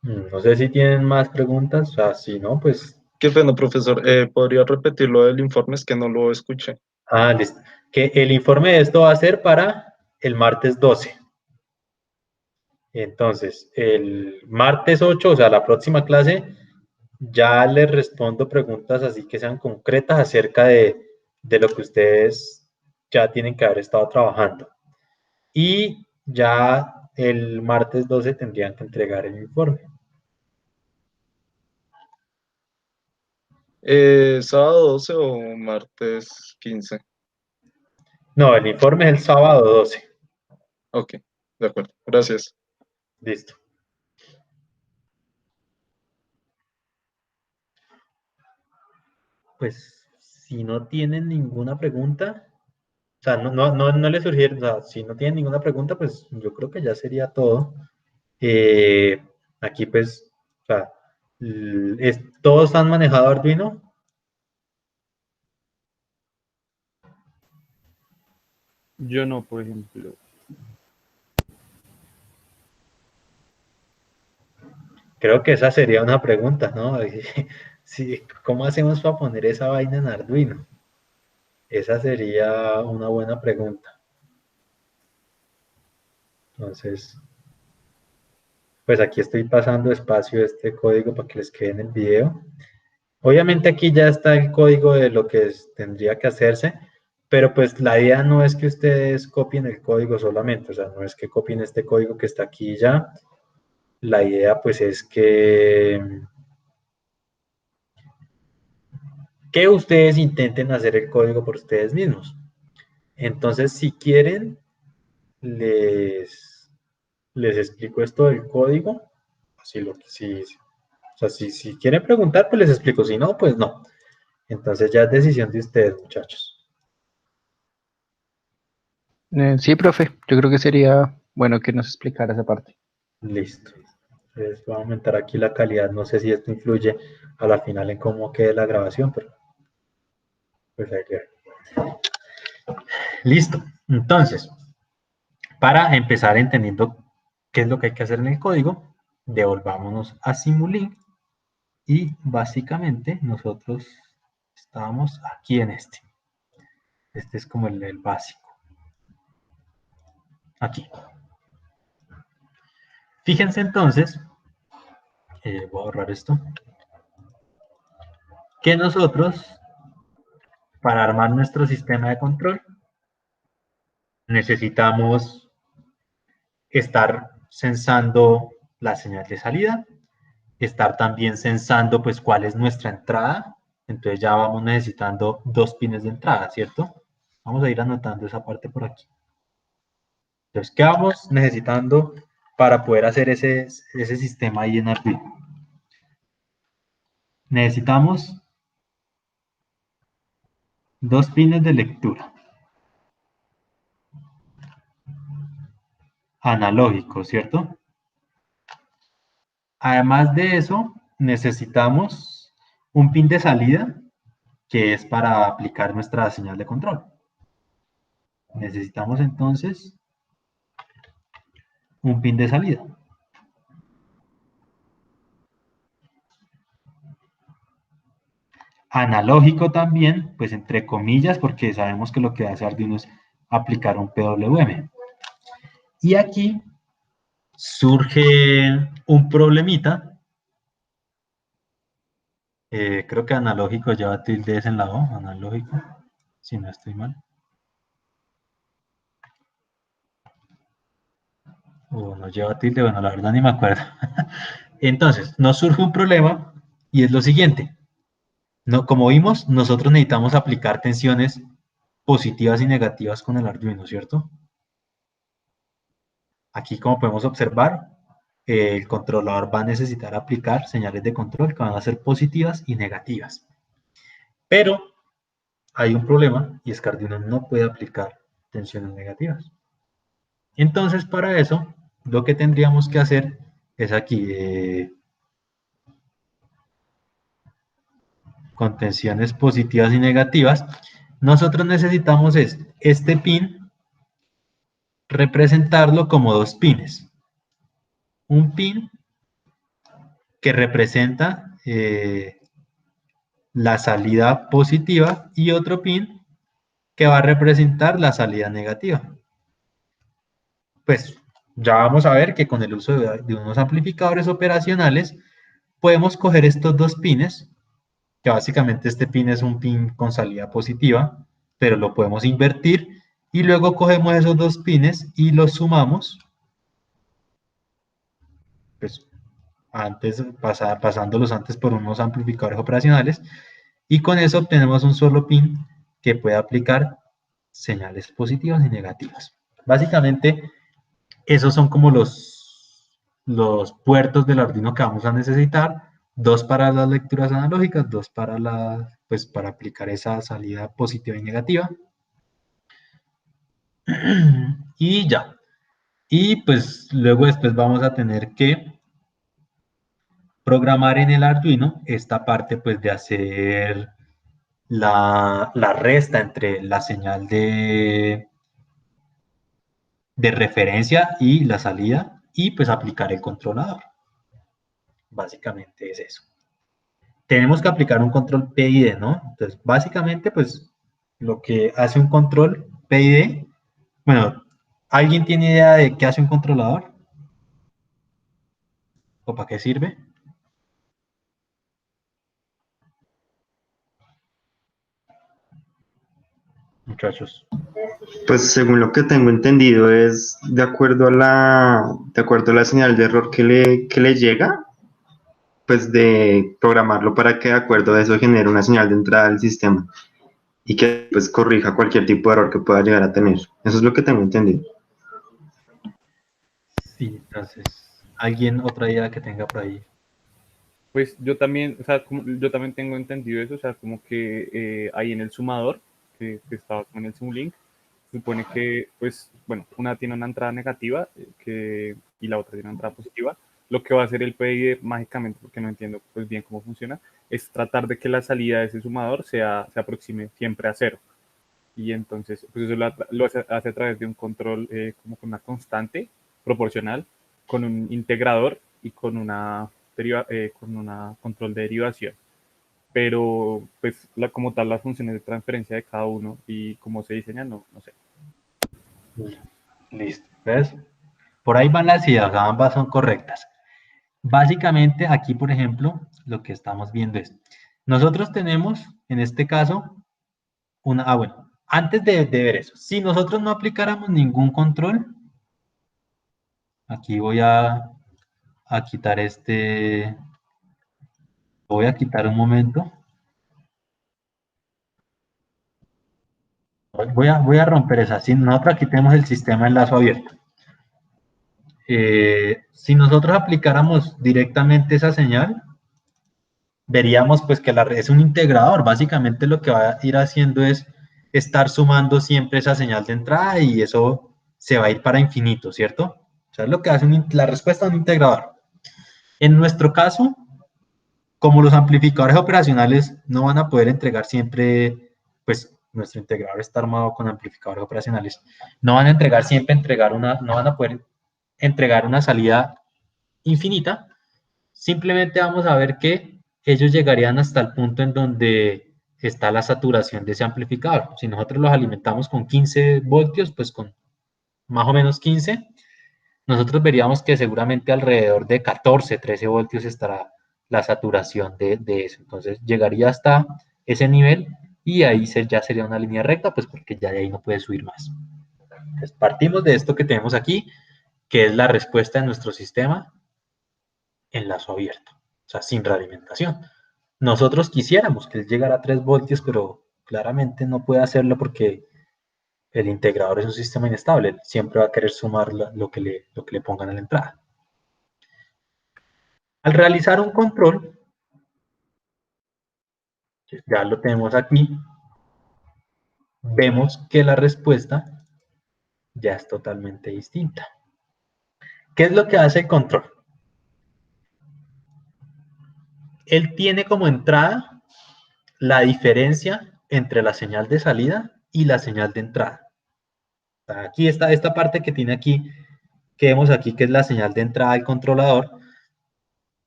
No sé si tienen más preguntas, o sea, si no, pues... Qué pena, profesor. ¿Podría repetir lo del informe? Es que no lo escuché. Listo. Que el informe de esto va a ser para el martes 12. Entonces, el martes 8, o sea, la próxima clase, ya les respondo preguntas así que sean concretas acerca de lo que ustedes ya tienen que haber estado trabajando. Y ya el martes 12 tendrían que entregar el informe. ¿Sábado 12 o martes 15? No, el informe es el sábado 12. Ok, de acuerdo. Gracias. Listo. Pues si no tienen ninguna pregunta, o sea, no les surgieron, o sea, si no tienen ninguna pregunta, pues yo creo que ya sería todo. Eh, Aquí pues, o sea, todos han manejado Arduino. Yo no, por ejemplo. Creo que esa sería una pregunta, ¿no? Sí, ¿cómo hacemos para poner esa vaina en Arduino? Esa sería una buena pregunta. Entonces, pues aquí estoy pasando despacio este código para que les quede en el video. Obviamente aquí ya está el código de lo que tendría que hacerse, pero pues la idea no es que ustedes copien el código solamente, o sea, no es que copien este código que está aquí ya. La idea pues es que ustedes intenten hacer el código por ustedes mismos. Entonces, si quieren, les explico esto del código. O sea, si quieren preguntar, pues les explico. Si no, pues no. Entonces ya es decisión de ustedes, muchachos. Sí, profe, yo creo que sería bueno que nos explicara esa parte. Listo. Entonces voy a aumentar aquí la calidad. No sé si esto influye a la final en cómo quede la grabación, pero pues ahí queda. Listo. Entonces, para empezar entendiendo qué es lo que hay que hacer en el código, devolvámonos a Simulink y básicamente nosotros estábamos aquí en este. Este es como el básico. Aquí. Fíjense entonces, voy a borrar esto, que nosotros, para armar nuestro sistema de control, necesitamos estar censando la señal de salida, estar también censando pues cuál es nuestra entrada. Entonces ya vamos necesitando 2 pines de entrada, ¿cierto? Vamos a ir anotando esa parte por aquí. Entonces, ¿qué vamos necesitando para poder hacer ese sistema ahí en Arduino? Necesitamos 2 pines de lectura analógicos, ¿cierto? Además de eso, necesitamos un pin de salida que es para aplicar nuestra señal de control. Necesitamos entonces un pin de salida. Analógico también, pues entre comillas, porque sabemos que lo que hace Arduino es aplicar un PWM. Y aquí surge un problemita. Creo que analógico lleva tildes en la O, analógico, si no estoy mal. O no lleva tilde, bueno, la verdad ni me acuerdo. Entonces, nos surge un problema y es lo siguiente. No, como vimos, nosotros necesitamos aplicar tensiones positivas y negativas con el Arduino, ¿cierto? Aquí, como podemos observar, el controlador va a necesitar aplicar señales de control que van a ser positivas y negativas. Pero hay un problema y es que Arduino no puede aplicar tensiones negativas. Entonces, para eso, lo que tendríamos que hacer es aquí, con tensiones positivas y negativas, nosotros necesitamos este pin representarlo como 2 pines. Un pin que representa la salida positiva y otro pin que va a representar la salida negativa. Pues ya vamos a ver que con el uso de unos amplificadores operacionales podemos coger estos 2 pines, que básicamente este pin es un pin con salida positiva, pero lo podemos invertir y luego cogemos esos 2 pines y los sumamos, pues pasándolos antes por unos amplificadores operacionales, y con eso obtenemos un solo pin que puede aplicar señales positivas y negativas. Básicamente, esos son como los puertos del Arduino que vamos a necesitar, 2 para las lecturas analógicas, 2 pues, para aplicar esa salida positiva y negativa. Y ya. Y pues luego después vamos a tener que programar en el Arduino esta parte pues de hacer la resta entre la señal de referencia y la salida y pues aplicar el controlador. Básicamente es eso. Tenemos que aplicar un control PID, ¿no? Entonces, básicamente pues lo que hace un control PID, bueno, ¿alguien tiene idea de qué hace un controlador? ¿O para qué sirve? muchachos? Pues según lo que tengo entendido es de acuerdo a la señal de error que le llega, pues de programarlo para que de acuerdo a eso genere una señal de entrada del sistema y que pues corrija cualquier tipo de error que pueda llegar a tener. Eso es lo que tengo entendido. Sí, entonces, ¿alguien otra idea que tenga por ahí? Pues yo también, o sea, yo también tengo entendido eso, o sea, como que ahí en el sumador, que estaba con el Simulink, se supone que, pues, bueno, una tiene una entrada negativa y la otra tiene una entrada positiva. Lo que va a hacer el PID mágicamente, porque no entiendo pues bien cómo funciona, es tratar de que la salida de ese sumador se aproxime siempre a cero. Y entonces, pues eso lo hace a través de un control como con una constante proporcional, con un integrador y con una control de derivación. Pero, pues, como tal, las funciones de transferencia de cada uno y cómo se diseñan, no sé. Listo. ¿Ves? Por ahí van las ideas, ambas son correctas. Básicamente, aquí, por ejemplo, lo que estamos viendo es, nosotros tenemos, en este caso, bueno, antes de ver eso, si nosotros no aplicáramos ningún control, aquí voy a quitar voy a quitar un momento. Voy a romper esa. Si nosotros aquí tenemos el sistema de enlazo abierto. Si nosotros aplicáramos directamente esa señal, veríamos pues que es un integrador. Básicamente lo que va a ir haciendo es estar sumando siempre esa señal de entrada y eso se va a ir para infinito, ¿cierto? O sea, es lo que hace la respuesta de un integrador. En nuestro caso, como los amplificadores operacionales no van a poder entregar siempre, pues nuestro integrador está armado con amplificadores operacionales, no van a entregar siempre, no van a poder entregar una salida infinita, simplemente vamos a ver que ellos llegarían hasta el punto en donde está la saturación de ese amplificador. Si nosotros los alimentamos con 15 voltios, pues con más o menos 15, nosotros veríamos que seguramente alrededor de 14, 13 voltios estará la saturación de eso. Entonces llegaría hasta ese nivel y ahí ya sería una línea recta, pues porque ya de ahí no puede subir más. Entonces partimos de esto que tenemos aquí, que es la respuesta de nuestro sistema enlazo abierto, o sea, sin realimentación. Nosotros quisiéramos que él llegara a 3 voltios, pero claramente no puede hacerlo porque el integrador es un sistema inestable, siempre va a querer sumar lo que le pongan a la entrada. Al realizar un control, ya lo tenemos aquí, vemos que la respuesta ya es totalmente distinta. ¿Qué es lo que hace el control? Él tiene como entrada la diferencia entre la señal de salida y la señal de entrada. Aquí está esta parte que tiene aquí, que vemos aquí, que es la señal de entrada del controlador.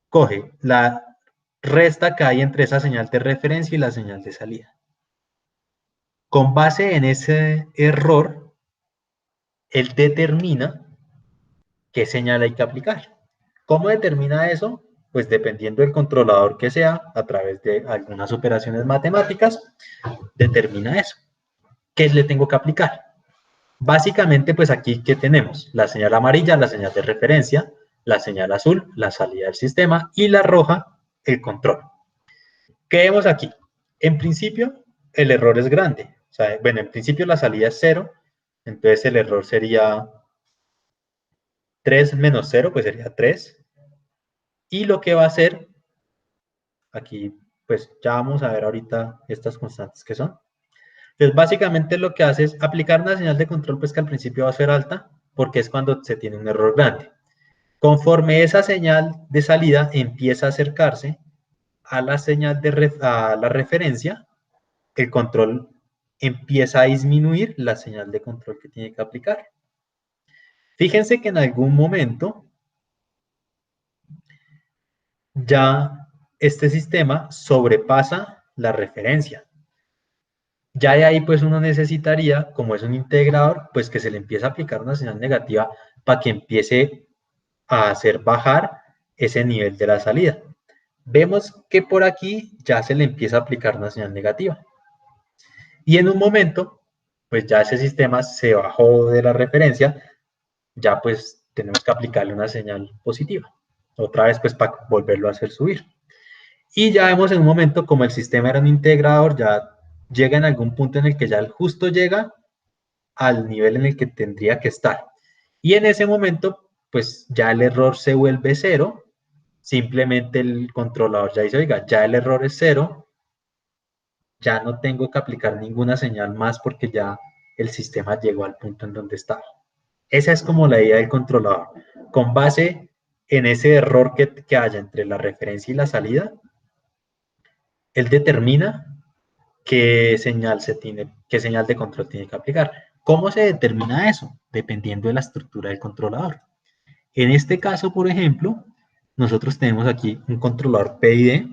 Coge la resta que hay entre esa señal de referencia y la señal de salida. Con base en ese error, él determina qué señal hay que aplicar. ¿Cómo determina eso? Pues dependiendo del controlador que sea, a través de algunas operaciones matemáticas, determina eso. ¿Qué le tengo que aplicar? Básicamente, pues aquí, ¿qué tenemos? La señal amarilla, la señal de referencia, la señal azul, la salida del sistema, y la roja, el control. ¿Qué vemos aquí? En principio, el error es grande. O sea, bueno, en principio la salida es 0, entonces el error sería 3 menos 0, pues sería 3. Y lo que va a hacer, aquí, pues ya vamos a ver ahorita estas constantes que son. Entonces, básicamente lo que hace es aplicar una señal de control, pues que al principio va a ser alta, porque es cuando se tiene un error grande. Conforme esa señal de salida empieza a acercarse a la señal a la referencia, el control empieza a disminuir la señal de control que tiene que aplicar. Fíjense que en algún momento ya este sistema sobrepasa la referencia. Ya de ahí pues uno necesitaría, como es un integrador, pues que se le empiece a aplicar una señal negativa para que empiece a hacer bajar ese nivel de la salida. Vemos que por aquí ya se le empieza a aplicar una señal negativa. Y en un momento, pues ya ese sistema se bajó de la referencia, ya pues tenemos que aplicarle una señal positiva. Otra vez pues para volverlo a hacer subir. Y ya vemos en un momento como el sistema era un integrador, ya llega en algún punto en el que ya el justo llega al nivel en el que tendría que estar. Y en ese momento, pues ya el error se vuelve cero, simplemente el controlador ya dice, oiga, ya el error es cero, ya no tengo que aplicar ninguna señal más porque ya el sistema llegó al punto en donde estaba. Esa es como la idea del controlador. Con base en ese error que haya entre la referencia y la salida, él determina qué señal de control tiene que aplicar. ¿Cómo se determina eso? Dependiendo de la estructura del controlador. En este caso, por ejemplo, nosotros tenemos aquí un controlador PID,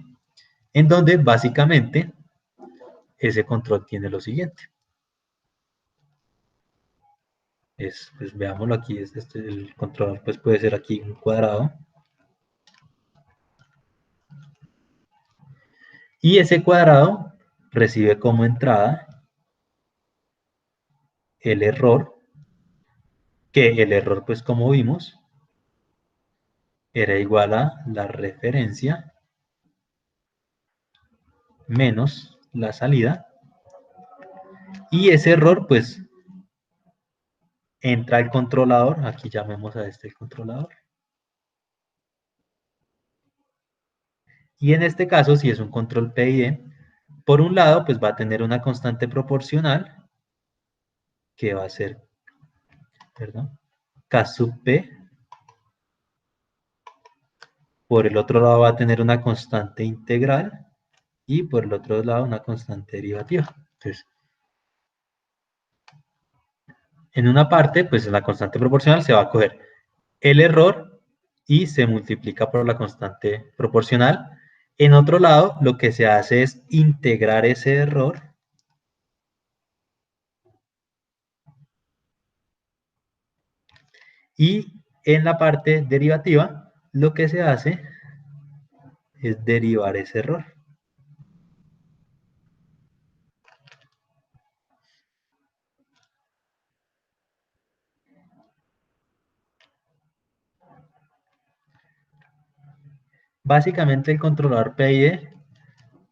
en donde básicamente ese control tiene lo siguiente. Pues veámoslo aquí, el controlador pues puede ser aquí un cuadrado. Y ese cuadrado recibe como entrada el error, que el error pues como vimos era igual a la referencia menos la salida. Y ese error pues entra al controlador, aquí llamemos a este el controlador. Y en este caso, si es un control PID, por un lado, pues va a tener una constante proporcional, que va a ser, perdón, K sub P. Por el otro lado va a tener una constante integral, y por el otro lado una constante derivativa. Entonces, en una parte, pues la constante proporcional se va a coger el error y se multiplica por la constante proporcional. En otro lado, lo que se hace es integrar ese error y en la parte derivativa, lo que se hace es derivar ese error. Básicamente el controlador PID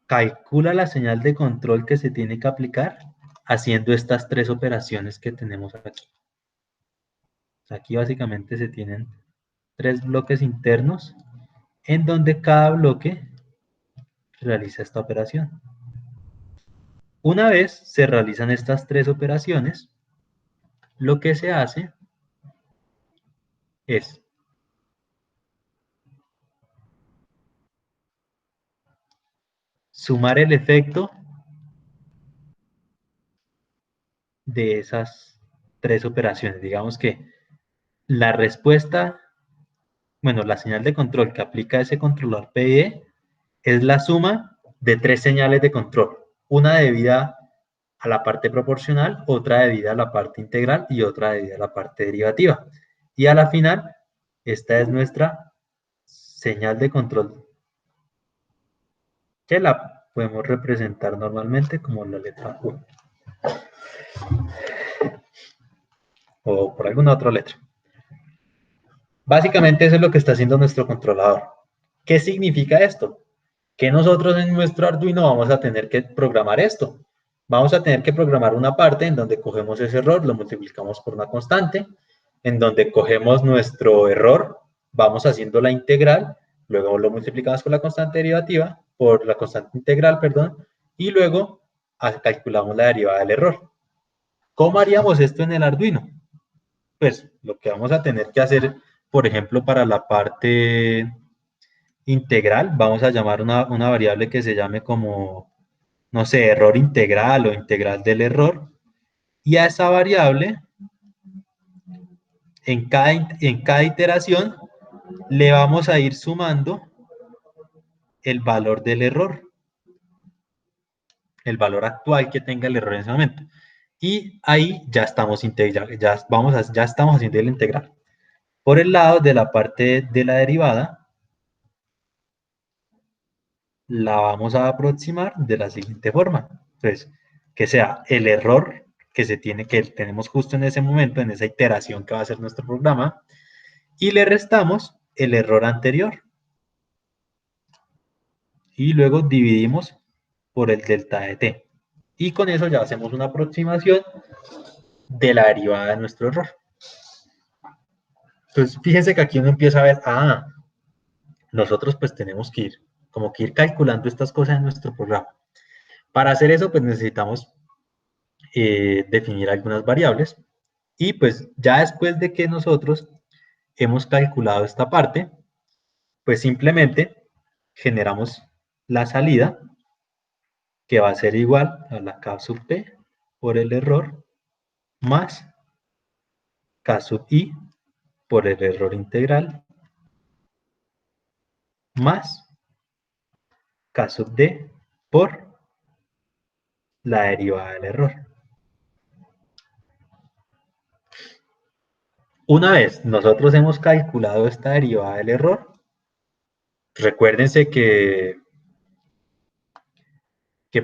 calcula la señal de control que se tiene que aplicar haciendo estas tres operaciones que tenemos aquí. Aquí básicamente se tienen tres bloques internos en donde cada bloque realiza esta operación. Una vez se realizan estas tres operaciones, lo que se hace es sumar el efecto de esas tres operaciones. Digamos que la respuesta, bueno, la señal de control que aplica ese controlador PID es la suma de tres señales de control. Una debida a la parte proporcional, otra debida a la parte integral y otra debida a la parte derivativa. Y a la final, esta es nuestra señal de control, que la podemos representar normalmente como la letra U. O por alguna otra letra. Básicamente eso es lo que está haciendo nuestro controlador. ¿Qué significa esto? Que nosotros en nuestro Arduino vamos a tener que programar esto. Vamos a tener que programar una parte en donde cogemos ese error, lo multiplicamos por una constante, en donde cogemos nuestro error, vamos haciendo la integral, luego lo multiplicamos por la constante derivativa, por la constante integral, perdón, y luego calculamos la derivada del error. ¿Cómo haríamos esto en el Arduino? Pues lo que vamos a tener que hacer, por ejemplo, para la parte integral, vamos a llamar una variable que se llame como, no sé, error integral o integral del error. Y a esa variable, en cada iteración, le vamos a ir sumando el valor del error, el valor actual que tenga el error en ese momento. Y ahí ya estamos integrando, ya estamos haciendo el integral. Por el lado de la parte de la derivada, la vamos a aproximar de la siguiente forma. Entonces, que sea el error que tenemos justo en ese momento, en esa iteración que va a ser nuestro programa, y le restamos el error anterior. Y luego dividimos por el delta de t. Y con eso ya hacemos una aproximación de la derivada de nuestro error. Entonces, fíjense que aquí uno empieza a ver, nosotros pues tenemos que ir calculando estas cosas en nuestro programa. Para hacer eso, pues necesitamos definir algunas variables. Y pues ya después de que nosotros hemos calculado esta parte, pues simplemente generamos la salida, que va a ser igual a la k sub p por el error, más k sub i por el error integral, más k sub d por la derivada del error. Una vez nosotros hemos calculado esta derivada del error, recuérdense que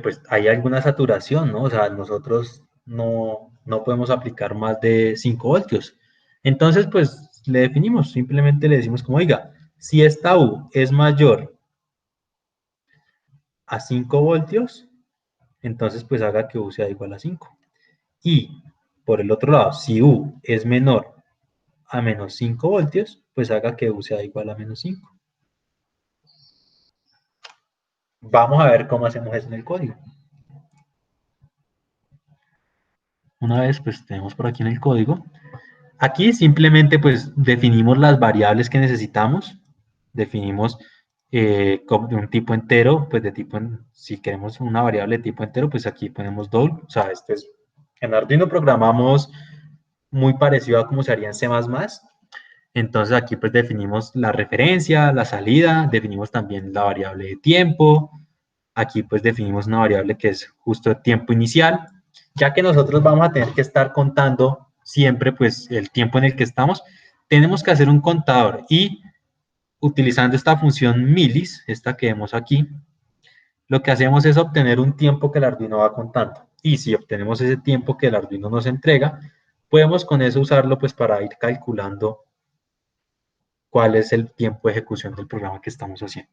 pues hay alguna saturación, ¿no? O sea, nosotros no podemos aplicar más de 5 voltios. Entonces, pues le definimos, simplemente le decimos como, oiga, si esta U es mayor a 5 voltios, entonces pues haga que U sea igual a 5. Y por el otro lado, si U es menor a menos 5 voltios, pues haga que U sea igual a menos 5. Vamos a ver cómo hacemos eso en el código. Una vez pues tenemos por aquí en el código, aquí simplemente pues definimos las variables que necesitamos, definimos de un tipo entero, pues de tipo, si queremos una variable de tipo entero, pues aquí ponemos double, o sea, en Arduino programamos muy parecido a como se haría en C++, entonces aquí pues definimos la referencia, la salida, definimos también la variable de tiempo, aquí pues definimos una variable que es justo el tiempo inicial, ya que nosotros vamos a tener que estar contando siempre pues el tiempo en el que estamos, tenemos que hacer un contador y utilizando esta función milis, esta que vemos aquí, lo que hacemos es obtener un tiempo que el Arduino va contando. Y si obtenemos ese tiempo que el Arduino nos entrega, podemos con eso usarlo pues para ir calculando cuál es el tiempo de ejecución del programa que estamos haciendo.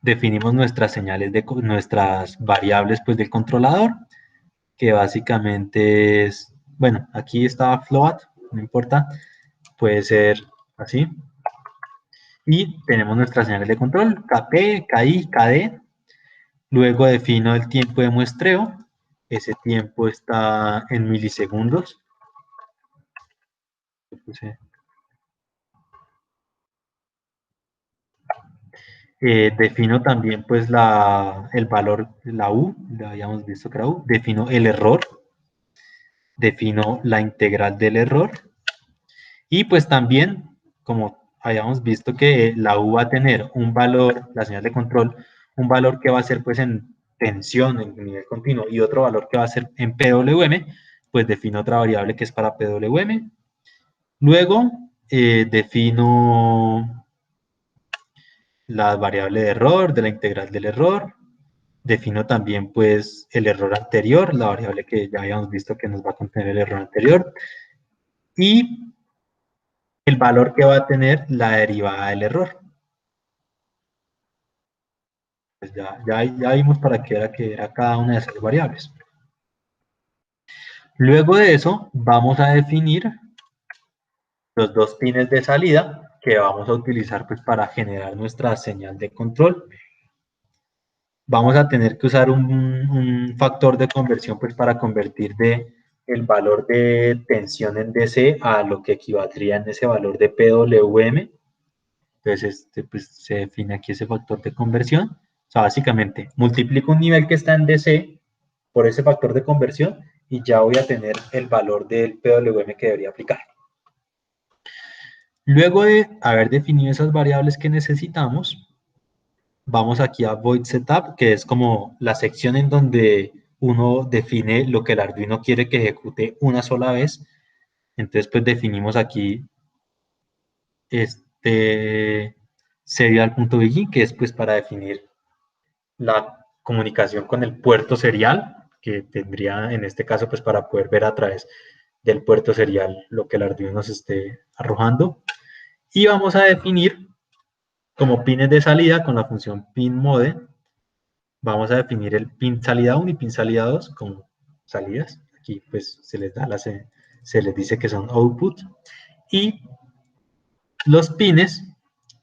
Definimos nuestras señales nuestras variables pues del controlador, que básicamente es, bueno, aquí está float, no importa, puede ser así. Y tenemos nuestras señales de control, KP, KI, KD. Luego defino el tiempo de muestreo. Ese tiempo está en milisegundos. Defino también pues el valor, la U, la habíamos visto que era U. Defino el error. Defino la integral del error. Y pues también, como habíamos visto que la U va a tener un valor, la señal de control, un valor que va a ser pues en tensión, en nivel continuo, y otro valor que va a ser en PWM, pues defino otra variable que es para PWM. Luego defino la variable de error, de la integral del error. Defino también pues el error anterior, la variable que ya habíamos visto que nos va a contener el error anterior. Y el valor que va a tener la derivada del error. Pues ya vimos para qué era cada una de esas variables. Luego de eso, vamos a definir los dos pines de salida que vamos a utilizar pues, para generar nuestra señal de control. Vamos a tener que usar un factor de conversión pues, para convertir el valor de tensión en DC a lo que equivaldría en ese valor de PWM. Entonces, pues, se define aquí ese factor de conversión. O sea, básicamente, multiplico un nivel que está en DC por ese factor de conversión y ya voy a tener el valor del PWM que debería aplicar. Luego de haber definido esas variables que necesitamos, vamos aquí a Void Setup, que es como la sección en donde uno define lo que el Arduino quiere que ejecute una sola vez. Entonces, pues definimos aquí serial.begin, que es pues para definir la comunicación con el puerto serial. que tendría en este caso, pues para poder ver a través del puerto serial lo que el Arduino nos esté arrojando. Y vamos a definir como pines de salida con la función pinMode. Vamos a definir el pin salida 1 y pin salida 2 como salidas. Aquí pues se les dice que son output. Y los pines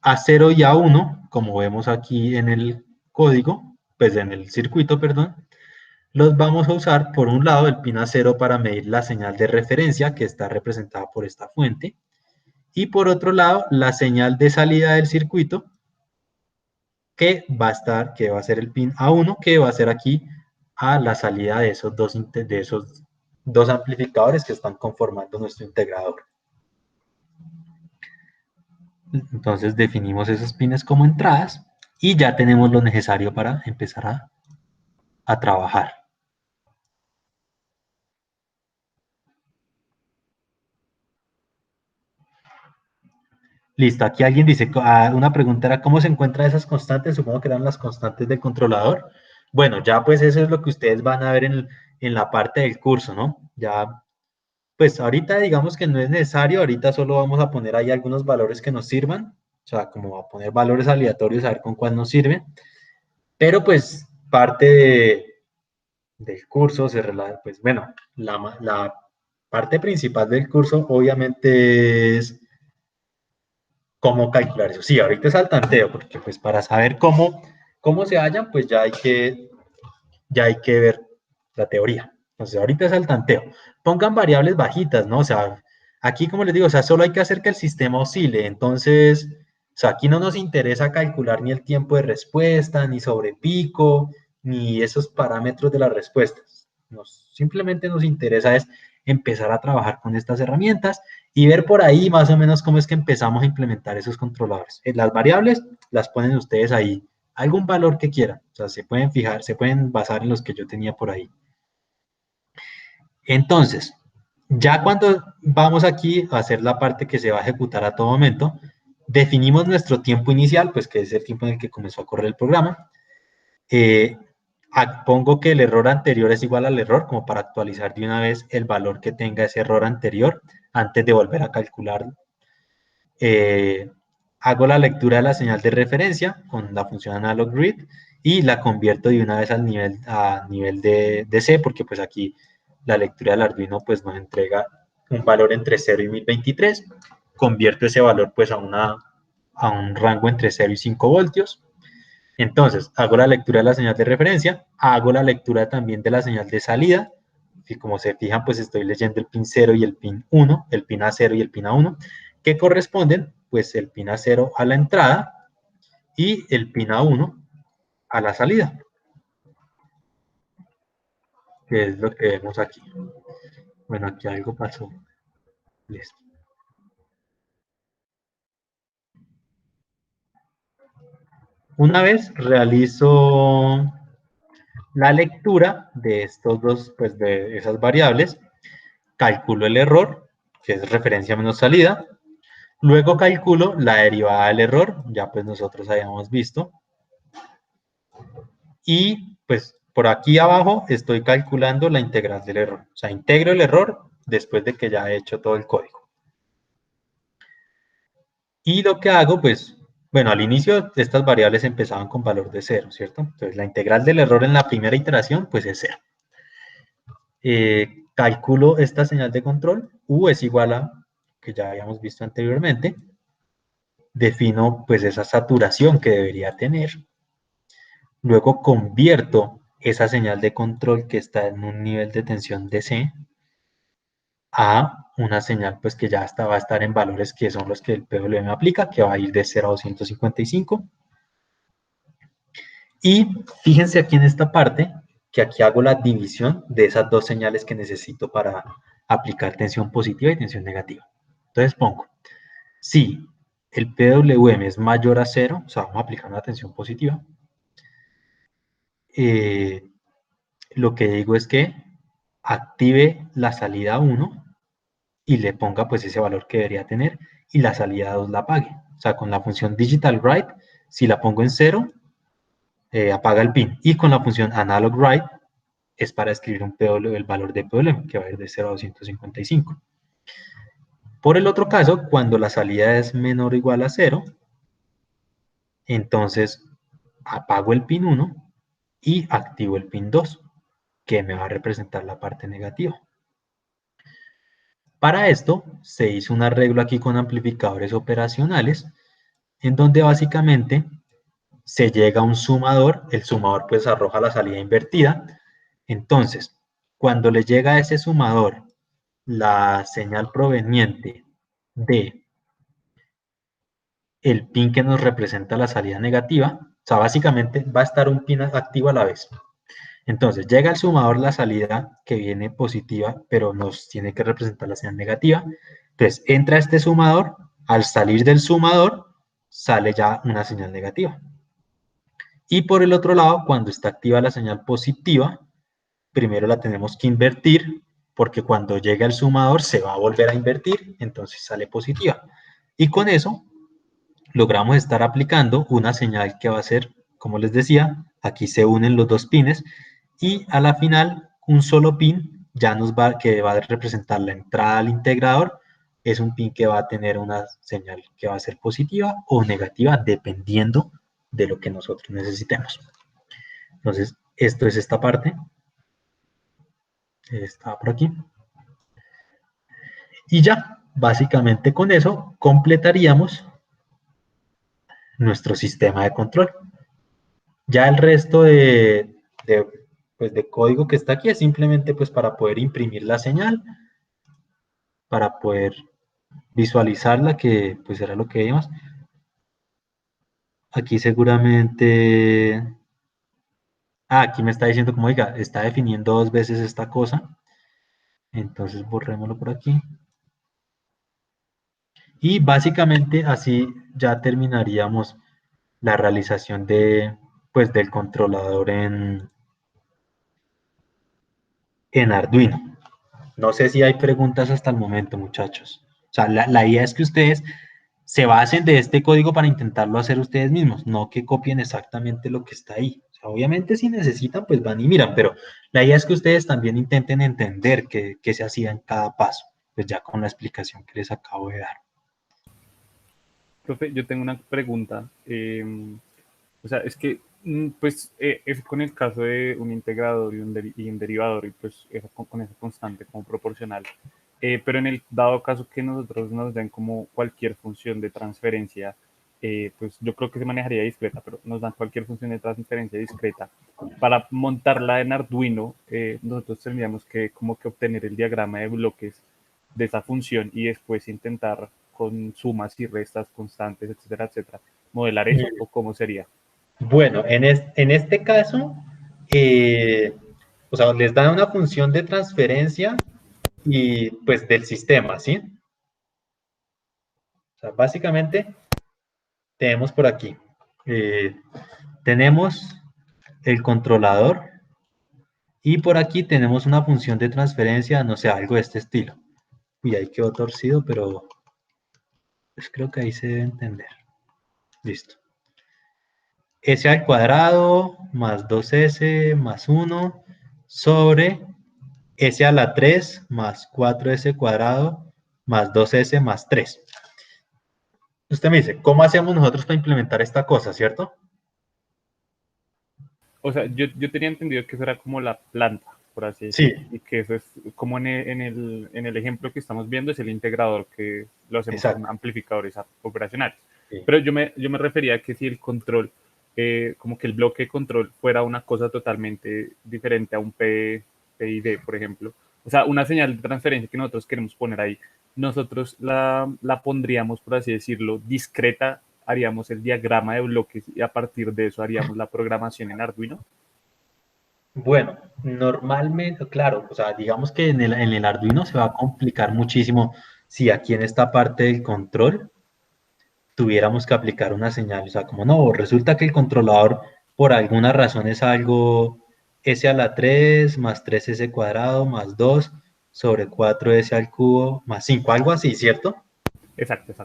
A0 y A1, como vemos aquí en el código, pues en el circuito, perdón, los vamos a usar por un lado el pin A0 para medir la señal de referencia que está representada por esta fuente y por otro lado la señal de salida del circuito que va a ser el pin A1 que va a ser aquí a la salida de esos dos amplificadores que están conformando nuestro integrador. Entonces definimos esos pines como entradas y ya tenemos lo necesario para empezar a trabajar. Listo, aquí alguien dice, una pregunta era, ¿cómo se encuentran esas constantes? Supongo que eran las constantes del controlador. Bueno, ya pues eso es lo que ustedes van a ver en la parte del curso, ¿no? Ya, pues ahorita digamos que no es necesario, ahorita solo vamos a poner ahí algunos valores que nos sirvan, o sea, como a poner valores aleatorios a ver con cuál nos sirve, pero pues parte del curso pues bueno, la parte principal del curso obviamente es cómo calcular eso. Sí, ahorita es al tanteo, porque pues para saber cómo se hallan, pues ya hay que ver la teoría. Entonces, ahorita es al tanteo. Pongan variables bajitas, ¿no? O sea, aquí, como les digo, o sea, solo hay que hacer que el sistema oscile. Entonces, o sea, aquí no nos interesa calcular ni el tiempo de respuesta, ni sobre pico, ni esos parámetros de las respuestas. Simplemente nos interesa es empezar a trabajar con estas herramientas y ver por ahí más o menos cómo es que empezamos a implementar esos controladores. Las variables las ponen ustedes ahí, algún valor que quieran, o sea, se pueden fijar, se pueden basar en los que yo tenía por ahí. Entonces, ya cuando vamos aquí a hacer la parte que se va a ejecutar a todo momento, definimos nuestro tiempo inicial, pues que es el tiempo en el que comenzó a correr el programa. Pongo que el error anterior es igual al error, como para actualizar de una vez el valor que tenga ese error anterior, antes de volver a calcularlo. Hago la lectura de la señal de referencia con la función analog read y la convierto de una vez a nivel de C, porque pues aquí la lectura del Arduino pues nos entrega un valor entre 0 y 1023. Convierto ese valor pues a un rango entre 0 y 5 voltios. Entonces, hago la lectura de la señal de referencia, hago la lectura también de la señal de salida, y como se fijan, pues estoy leyendo el pin 0 y el pin 1, el pin A0 y el pin A1, que corresponden, pues el pin A0 a la entrada y el pin A1 a la salida, que es lo que vemos aquí. Bueno, aquí algo pasó. Listo. Una vez realizo la lectura de estos dos, pues de esas variables, calculo el error, que es referencia menos salida, luego calculo la derivada del error, ya pues nosotros habíamos visto, y pues por aquí abajo estoy calculando la integral del error, o sea, integro el error después de que ya he hecho todo el código. Y lo que hago, pues, bueno, al inicio estas variables empezaban con valor de 0, ¿cierto? Entonces la integral del error en la primera iteración, pues es 0. Calculo esta señal de control, U es igual a, que ya habíamos visto anteriormente, defino pues esa saturación que debería tener, luego convierto esa señal de control que está en un nivel de tensión DC a una señal pues que ya va a estar en valores que son los que el PWM aplica, que va a ir de 0 a 255. Y fíjense aquí en esta parte, que aquí hago la división de esas dos señales que necesito para aplicar tensión positiva y tensión negativa. Entonces pongo, si el PWM es mayor a 0, o sea, vamos a aplicar una tensión positiva, lo que digo es que active la salida 1 y le ponga pues ese valor que debería tener y la salida 2 la apague. O sea, con la función digital write, si la pongo en 0, apaga el pin. Y con la función analog write, es para escribir un PW, el valor de PWM, que va a ir de 0 a 255. Por el otro caso, cuando la salida es menor o igual a 0, entonces apago el pin 1 y activo el pin 2, que me va a representar la parte negativa. Para esto, se hizo un arreglo aquí con amplificadores operacionales, en donde básicamente se llega a un sumador, el sumador pues arroja la salida invertida. Entonces, cuando le llega a ese sumador la señal proveniente de el pin que nos representa la salida negativa, o sea, básicamente va a estar un pin activo a la vez. Entonces, llega al sumador la salida que viene positiva, pero nos tiene que representar la señal negativa. Entonces, entra este sumador, al salir del sumador, sale ya una señal negativa. Y por el otro lado, cuando está activa la señal positiva, primero la tenemos que invertir, porque cuando llega al sumador se va a volver a invertir, entonces sale positiva. Y con eso logramos estar aplicando una señal que va a ser, como les decía, aquí se unen los dos pines, y a la final un solo pin ya que va a representar la entrada al integrador, es un pin que va a tener una señal que va a ser positiva o negativa, dependiendo de lo que nosotros necesitemos. Entonces, esto es esta parte. Está por aquí. Y ya, básicamente con eso completaríamos nuestro sistema de control. Ya el resto de código que está aquí es simplemente pues para poder imprimir la señal, para poder visualizarla, que pues era lo que vimos. Aquí seguramente... aquí me está diciendo como, oiga, está definiendo 2 veces esta cosa. Entonces borrémoslo por aquí. Y básicamente así ya terminaríamos la realización del controlador en Arduino. No sé si hay preguntas hasta el momento, muchachos. O sea, la idea es que ustedes se basen de este código para intentarlo hacer ustedes mismos, no que copien exactamente lo que está ahí. O sea, obviamente si necesitan, pues van y miran, pero la idea es que ustedes también intenten entender qué se hacía en cada paso, pues ya con la explicación que les acabo de dar. Profe, yo tengo una pregunta. O sea, es que, pues, es con el caso de un integrador y un derivador, y pues con esa constante como proporcional. Pero en el dado caso que nosotros nos den como cualquier función de transferencia, pues yo creo que se manejaría discreta, pero nos dan cualquier función de transferencia discreta. Para montarla en Arduino, nosotros tendríamos que como que obtener el diagrama de bloques de esa función y después intentar con sumas y restas constantes, etcétera, etcétera, modelar eso, o cómo sería. Bueno, en este caso, o sea, les dan una función de transferencia y pues del sistema, ¿sí? O sea, básicamente tenemos por aquí, tenemos el controlador y por aquí tenemos una función de transferencia, no sé, algo de este estilo. Y ahí quedó torcido, pero pues creo que ahí se debe entender. Listo. S al cuadrado más 2S más 1 sobre S a la 3 más 4S cuadrado más 2S más 3. Usted me dice, ¿cómo hacemos nosotros para implementar esta cosa, cierto? O sea, yo tenía entendido que eso era como la planta, por así decirlo, Sí. y que eso es como en el ejemplo que estamos viendo, es el integrador que lo hacemos Exacto. con amplificadores operacionales. Sí. Pero yo me refería a que si el control, como que el bloque de control fuera una cosa totalmente diferente a un PID, por ejemplo. O sea, una señal de transferencia que nosotros queremos poner ahí, nosotros la pondríamos, por así decirlo, discreta, haríamos el diagrama de bloques y a partir de eso haríamos la programación en Arduino. Bueno, normalmente, claro, o sea, digamos que en el Arduino se va a complicar muchísimo si aquí en esta parte del control tuviéramos que aplicar una señal. O sea, como no, resulta que el controlador por alguna razón es algo S a la 3 más 3S cuadrado más 2 sobre 4S al cubo más 5, algo así, ¿cierto? Exacto.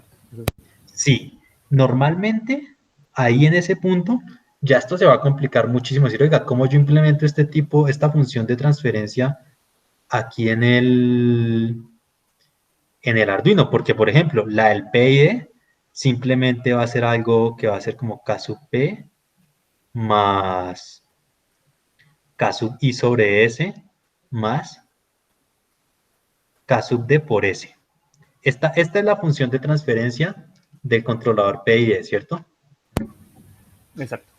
Sí, normalmente ahí en ese punto ya esto se va a complicar muchísimo. Decir, oiga, ¿cómo yo implemento esta función de transferencia aquí en el Arduino? Porque, por ejemplo, la del PID simplemente va a ser algo que va a ser como K sub P más K sub I sobre S más K sub D por S. Esta es la función de transferencia del controlador PID, ¿cierto? Exacto.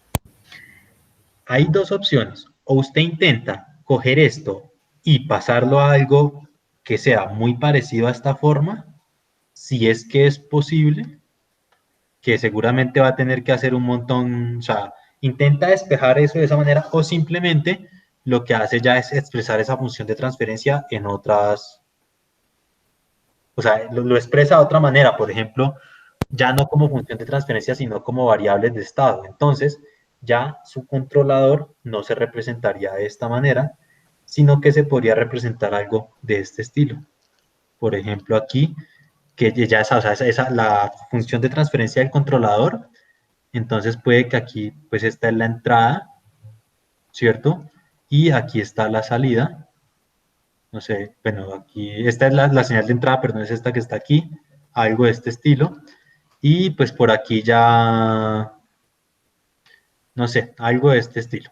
Hay dos opciones. O usted intenta coger esto y pasarlo a algo que sea muy parecido a esta forma, si es que es posible, que seguramente va a tener que hacer un montón, o sea, intenta despejar eso de esa manera, o simplemente lo que hace ya es expresar esa función de transferencia en otras, o sea, lo expresa de otra manera, por ejemplo, ya no como función de transferencia, sino como variables de estado. Entonces, ya su controlador no se representaría de esta manera, sino que se podría representar algo de este estilo. Por ejemplo, aquí, que ya o sea, la función de transferencia del controlador, entonces puede que aquí, pues esta es la entrada, ¿cierto? Y aquí está la salida. No sé, bueno, aquí, esta es la señal de entrada, pero no es esta que está aquí, algo de este estilo. Y pues por aquí ya, no sé, algo de este estilo.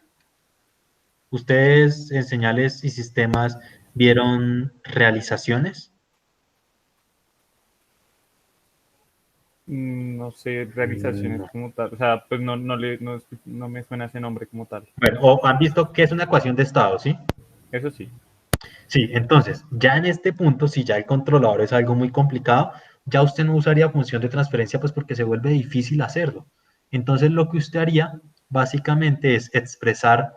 ¿Ustedes en señales y sistemas vieron realizaciones? No sé, realizaciones No. como tal. O sea, pues no me suena ese nombre como tal. Bueno, o han visto que es una ecuación de estado, ¿sí? Eso sí. Sí, entonces, ya en este punto, si ya el controlador es algo muy complicado, ya usted no usaría función de transferencia, pues porque se vuelve difícil hacerlo. Entonces, lo que usted haría básicamente es expresar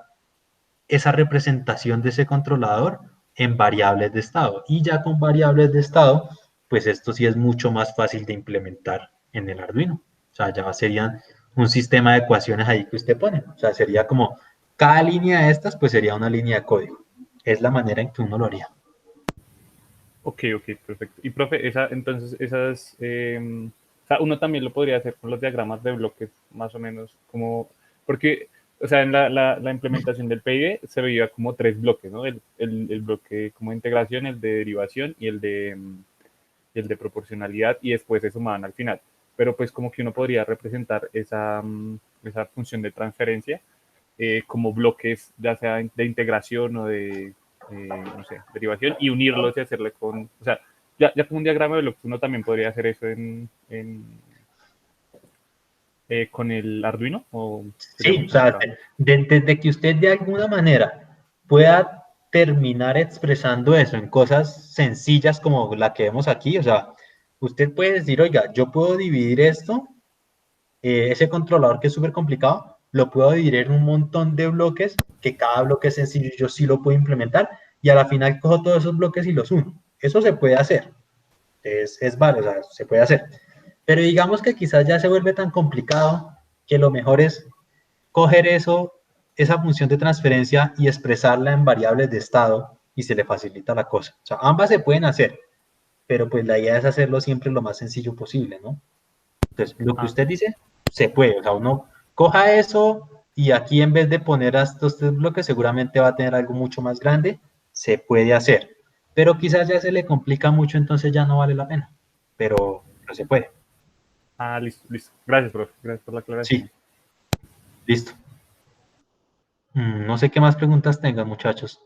esa representación de ese controlador en variables de estado. Y ya con variables de estado, pues esto sí es mucho más fácil de implementar en el Arduino. O sea, ya serían un sistema de ecuaciones ahí que usted pone. O sea, sería como cada línea de estas, pues sería una línea de código. Es la manera en que uno lo haría. Ok, ok, perfecto. Y profe, entonces o sea, uno también lo podría hacer con los diagramas de bloques, más o menos, como, porque, o sea, en la implementación del PID se veía como tres bloques, ¿no? El bloque como de integración, el de derivación y el de proporcionalidad, y después se sumaban al final. Pero pues como que uno podría representar esa función de transferencia como bloques, ya sea de integración o no sé, derivación, y unirlos y hacerle o sea, ya como un diagrama de bloques, uno también podría hacer eso con el Arduino, o sería Sí, muy o sea, complicado. desde que usted de alguna manera pueda terminar expresando eso en cosas sencillas como la que vemos aquí, o sea, usted puede decir, oiga, yo puedo dividir esto, ese controlador que es súper complicado, lo puedo dividir en un montón de bloques, que cada bloque es sencillo y yo sí lo puedo implementar, y a la final cojo todos esos bloques y los uno. Eso se puede hacer, es válido, o sea, se puede hacer. Pero digamos que quizás ya se vuelve tan complicado que lo mejor es coger eso, esa función de transferencia y expresarla en variables de estado y se le facilita la cosa. O sea, ambas se pueden hacer, pero pues la idea es hacerlo siempre lo más sencillo posible, ¿no? Entonces, lo que Ah, usted dice, se puede. O sea, uno coja eso y aquí en vez de poner a estos tres bloques, seguramente va a tener algo mucho más grande, se puede hacer. Pero quizás ya se le complica mucho, entonces ya no vale la pena. Pero se puede. listo, listo. Gracias, profe. Gracias por la Sí, aclaración. listo. No sé qué más preguntas tengan, muchachos.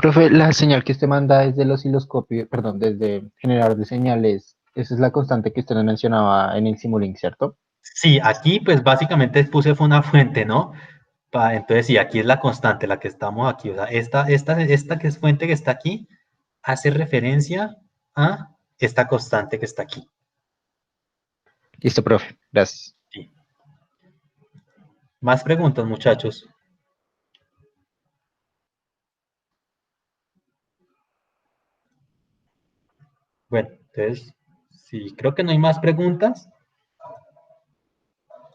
Profe, la señal que usted manda desde el osciloscopio, perdón, desde el generador de señales, esa es la constante que usted nos mencionaba en el Simulink, ¿cierto? Sí, aquí pues básicamente puse fue una fuente, ¿no? Entonces sí, aquí es la constante, la que estamos aquí. O sea, esta que es fuente que está aquí, hace referencia a esta constante que está aquí. Listo, profe, gracias. Sí. Más preguntas, muchachos. Bueno, entonces, sí, creo que no hay más preguntas.